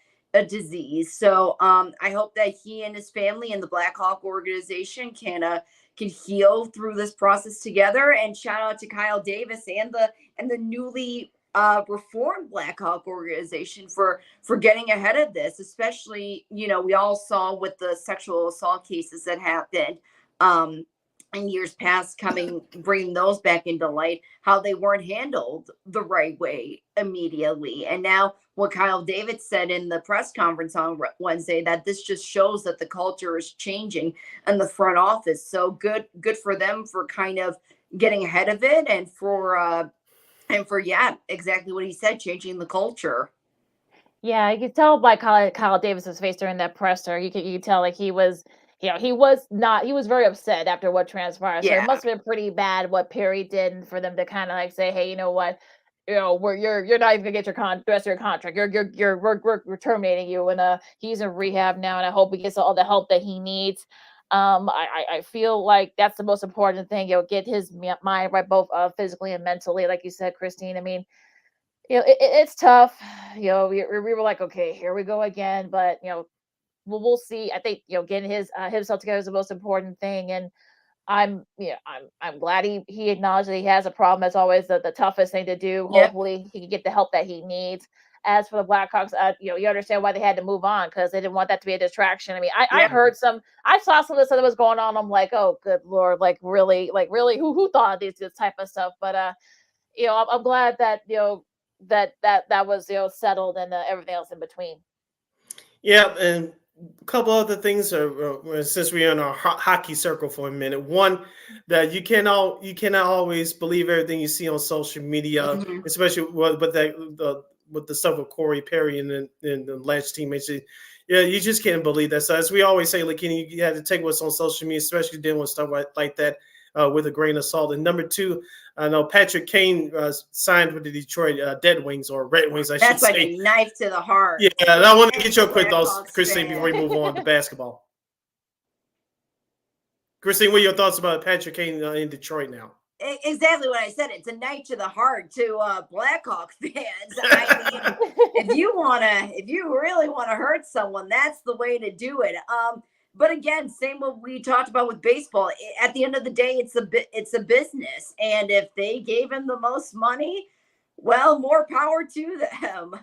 disease. So I hope that he and his family and the Blackhawk organization can heal through this process together. And shout out to Kyle Davis and the newly reformed Blackhawk organization for getting ahead of this, especially, we all saw with the sexual assault cases that happened in years past, bringing those back into light, how they weren't handled the right way immediately. And now what Kyle Davis said in the press conference on Wednesday, that this just shows that the culture is changing in the front office. So good for them for kind of getting ahead of it and for exactly what he said, changing the culture. Yeah, you could tell by Kyle Davis's face during that presser. You could tell like he was very upset after what transpired. So it must have been pretty bad what Perry did, and for them to kind of like say, hey, you know what, you're not even gonna get the rest of your contract. We're terminating you, and he's in rehab now, and I hope he gets all the help that he needs. I feel like that's the most important thing. Get his mind right, both physically and mentally, like you said, Christine. I mean, it's tough. We were like, okay, here we go again, but we'll see. I think getting himself together is the most important thing, and I'm glad he acknowledged that he has a problem. That's always the toughest thing to do. Yep. Hopefully he can get the help that he needs. As for the Blackhawks, you understand why they had to move on, because they didn't want that to be a distraction. I mean, I saw some of the stuff that was going on. I'm like, oh, good Lord, really, who thought of this type of stuff? But I'm glad that that was settled and everything else in between. Yeah, and a couple other things are since we're in our hockey circle for a minute. One, that you cannot always believe everything you see on social media, especially with the stuff with Corey Perry and the alleged teammates. Yeah, you just can't believe that. So as we always say, Lakini, you have to take what's on social media, especially dealing with stuff like that, with a grain of salt. And number two, I know Patrick Kane signed with the Detroit Dead Wings, or Red Wings, I should say. That's like a knife to the heart. Yeah, and I want to get your quick thoughts, Christine, before we move on to basketball. Christine, what are your thoughts about Patrick Kane in Detroit now? Exactly what I said. It's a knife to the heart to Blackhawk fans. I mean, if you really want to hurt someone, that's the way to do it. But again, same what we talked about with baseball. At the end of the day, it's a business, and if they gave him the most money, well, more power to them.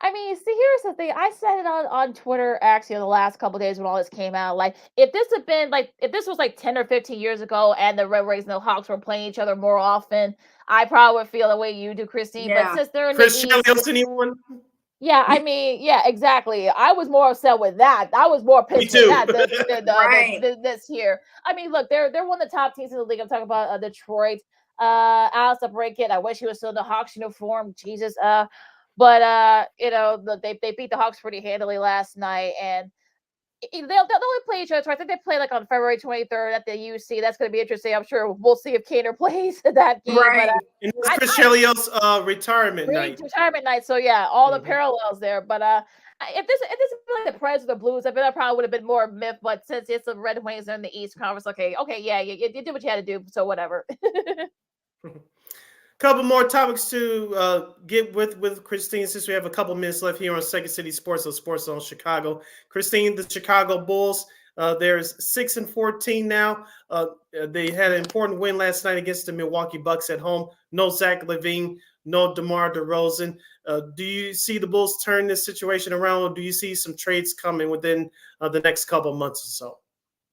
I mean, see, here's the thing. I said it on Twitter actually the last couple of days when all this came out. Like, if this was like 10 or 15 years ago, and the Red Wings and the Hawks were playing each other more often, I probably would feel the way you do, Christine. Yeah. But since they're in Chris the East, anyone? yeah, I mean, yeah, exactly. I was more upset with that. I was more pissed with that than this here. I mean, look, they're one of the top teams in the league. I'm talking about Detroit. Alex Abrinket, I wish he was still in the Hawks uniform. Jesus. But they beat the Hawks pretty handily last night, and they'll only play each other. So I think they play like on February 23rd at the UC. That's going to be interesting. I'm sure we'll see if Kaner plays that game. Right. But, and it's Chris Chelios' retirement night. Retirement night. So yeah, all the parallels there. But if this had been like the Preds or the Blues, I bet that probably would have been more myth. But since it's the Red Wings in the East Conference, okay, yeah, you did what you had to do. So whatever. Couple more topics to get with Christine, since we have a couple minutes left here on Second City Sports on Sports Zone Chicago. Christine, the Chicago Bulls, there's 6-14 now. They had an important win last night against the Milwaukee Bucks at home. No Zach LaVine, no DeMar DeRozan. Do you see the Bulls turn this situation around, or do you see some trades coming within the next couple of months or so?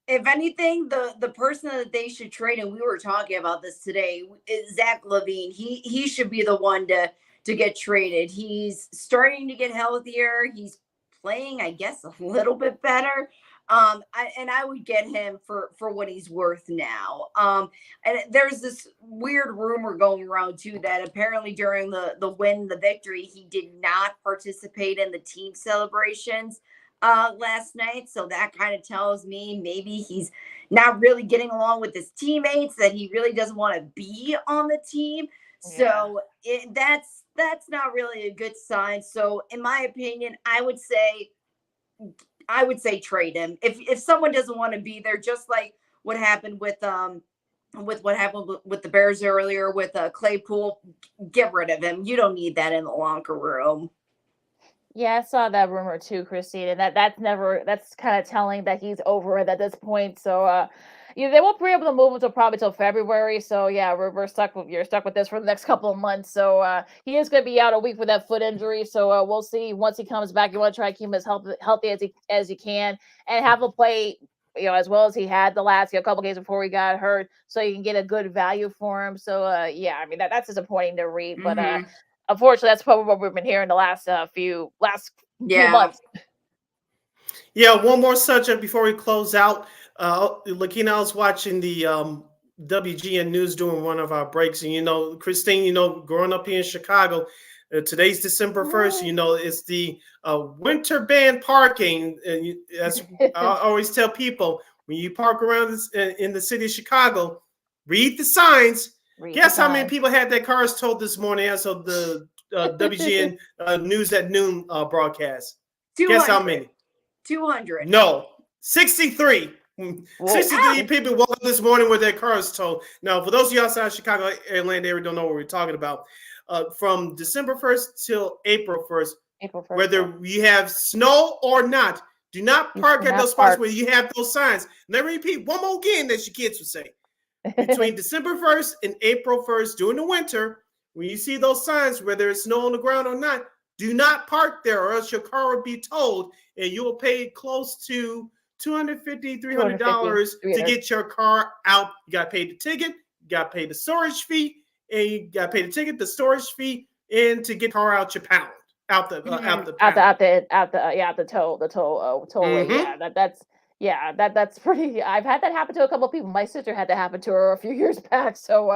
If anything, the person that they should trade, and we were talking about this today, is Zach LaVine. He should be the one to get traded. He's starting to get healthier. He's playing, I guess, a little bit better. I would get him for what he's worth now. And there's this weird rumor going around too that apparently during the victory, he did not participate in the team celebrations last night. So that kind of tells me maybe he's not really getting along with his teammates, that he really doesn't want to be on the team. Yeah. So that's not really a good sign. So in my opinion, I would say trade him. If someone doesn't want to be there, just like what happened with what happened with the Bears earlier with Claypool, get rid of him. You don't need that in the locker room. Yeah, I saw that rumor too, Christine, and that's kind of telling that he's over it at this point. So they won't be able to move until probably till February. So yeah, you're stuck with this for the next couple of months. So he is going to be out a week with that foot injury. So we'll see once he comes back. You want to try to keep him as healthy as you can, and have him play as well as he had the last couple games before he got hurt, so you can get a good value for him. So yeah, I mean that's disappointing to read, but unfortunately, that's probably what we've been hearing the last few months. Yeah, one more subject before we close out. Lakina, I was watching the WGN News during one of our breaks, and Christine, growing up here in Chicago, today's December 1st. It's the winter ban parking. As I always tell people, when you park around in the city of Chicago, read the signs. Guess how many people had their cars towed this morning as of the WGN News at Noon broadcast? 200. Guess how many? 200. No, 63. 63 people woke up this morning with their cars towed. Now, for those of you outside Chicago, Atlanta area don't know what we're talking about. From December 1st till April 1st, whether you have snow or not, do not park at those spots where you have those signs. Let me repeat one more again that your kids would say. Between December 1st and April 1st during the winter, when you see those signs, whether it's snow on the ground or not, do not park there, or else your car will be towed and you will pay close to $250, $300 to get your car out. You got to pay the ticket, you got to pay the storage fee, and you got to pay the ticket, the storage fee, and to get the car out your pound, out the toll. Yeah, that's pretty. I've had that happen to a couple of people. My sister had that happen to her a few years back. So,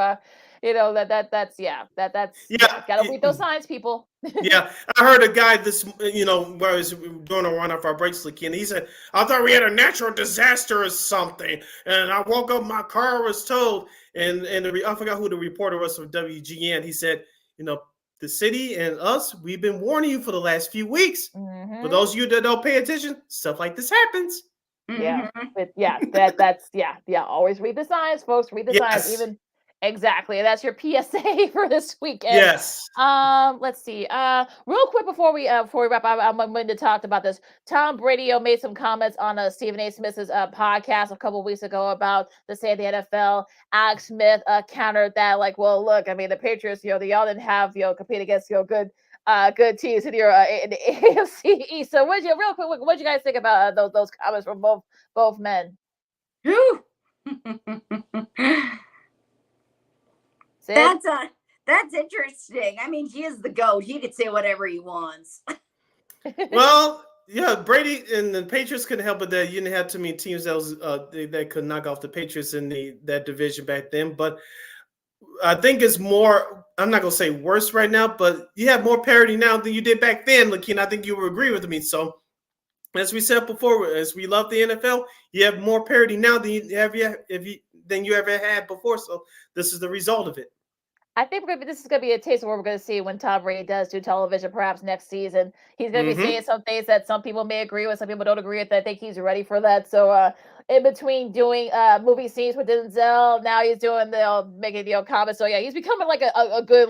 that's gotta read those signs, people. Yeah, I heard a guy where I was doing a run off our breaks, and he said, "I thought we had a natural disaster or something, and I woke up, my car was towed." And I forgot who the reporter was from WGN. He said, the city and us, we've been warning you for the last few weeks. Mm-hmm. For those of you that don't pay attention, stuff like this happens. Yeah, that's always read the signs, folks. Read the signs, even exactly. That's your PSA for this weekend. Yes. Let's see. Real quick before we wrap up, I'm going to talk about this. Tom Brady made some comments on Stephen A. Smith's podcast a couple of weeks ago about the state of the NFL. Alex Smith countered that, like, well, look, I mean, the Patriots, they all didn't have compete against good teams in your in the AFC East. So, what'd you guys think about those comments from both men? That's interesting. I mean, he is the GOAT. He could say whatever he wants. Well, yeah, Brady and the Patriots couldn't help it that you didn't have too many teams that could knock off the Patriots in that division back then. But I think it's more, I'm not going to say worse right now, but you have more parity now than you did back then, Lakina. I think you would agree with me. So, as we said before, as we love the NFL, you have more parity now than you ever had before. So, this is the result of it. I think this is going to be a taste of what we're going to see when Tom Brady does do television, perhaps next season. He's going to be saying some things that some people may agree with, some people don't agree with. I think he's ready for that. So, in between doing movie scenes with Denzel. Now he's doing the making comments. So yeah, he's becoming like a good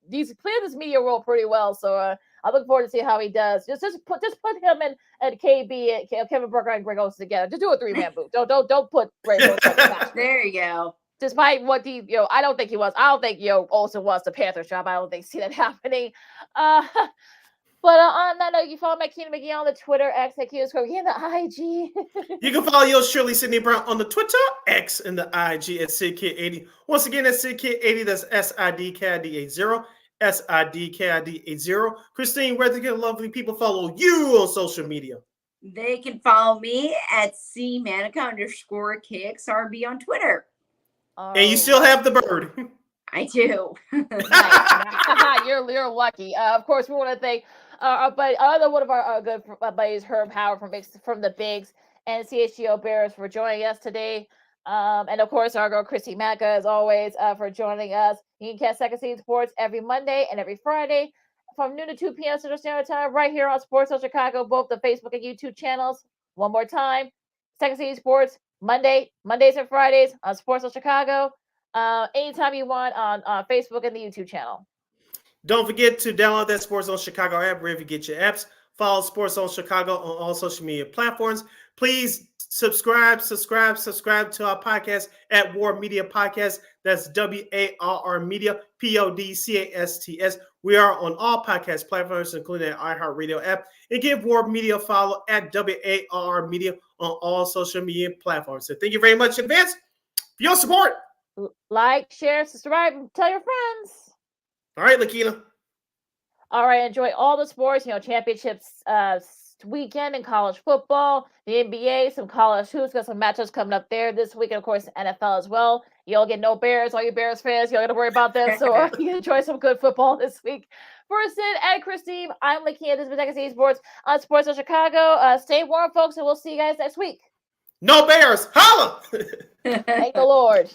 he's playing this media role pretty well. So I look forward to see how he does. Just put him and KB and Kevin Booker and Greg Olsen together. Just do a 3-man booth. Don't put Greg Olsen. There you go. Despite what I don't think he was. I don't think Olsen was the Panthers job. I don't think see that happening. But on that note, you follow Makina McGee on the Twitter, X, at KXRB, and the IG. You can follow yours, Shirley Sydney Brown, on the Twitter, X, and the IG at SidKid80. Once again, that's SidKid80. That's SIDKID80. SIDKID80. Christine, where can lovely people follow you on social media? They can follow me at @Manika_KXRB on Twitter. And you still have the bird. I do. You're lucky. Of course, we want to thank another one of our good buddies, Herb Howard from the Bigs and CHGO Bears for joining us today. And of course, our girl Christy Manika, as always, for joining us. You can catch Second Seed Sports every Monday and every Friday from noon to 2 p.m. Central Standard Time right here on Sports Zone Chicago, both the Facebook and YouTube channels. One more time, Second Seed Sports, Mondays and Fridays on Sports Zone Chicago. Anytime you want on Facebook and the YouTube channel. Don't forget to download that Sports Zone Chicago app wherever you get your apps. Follow Sports Zone Chicago on all social media platforms. Please subscribe to our podcast at War Media Podcast. That's WARR Media, PODCASTS. We are on all podcast platforms, including the iHeartRadio app. And give War Media a follow at WARR Media on all social media platforms. So thank you very much in advance for your support. Like, share, subscribe, and tell your friends. All right, Lakina. All right, enjoy all the sports, championships weekend in college football, the NBA, some college hoops, got some matchups coming up there this week, and of course, NFL as well. You'll get no Bears, all you Bears fans, you don't got to worry about that. So you can enjoy some good football this week. For Sid and Christine, I'm Lakina. This is Second Seed Sports on Sports of Chicago. Stay warm, folks, and we'll see you guys next week. No Bears, holla! Thank the Lord.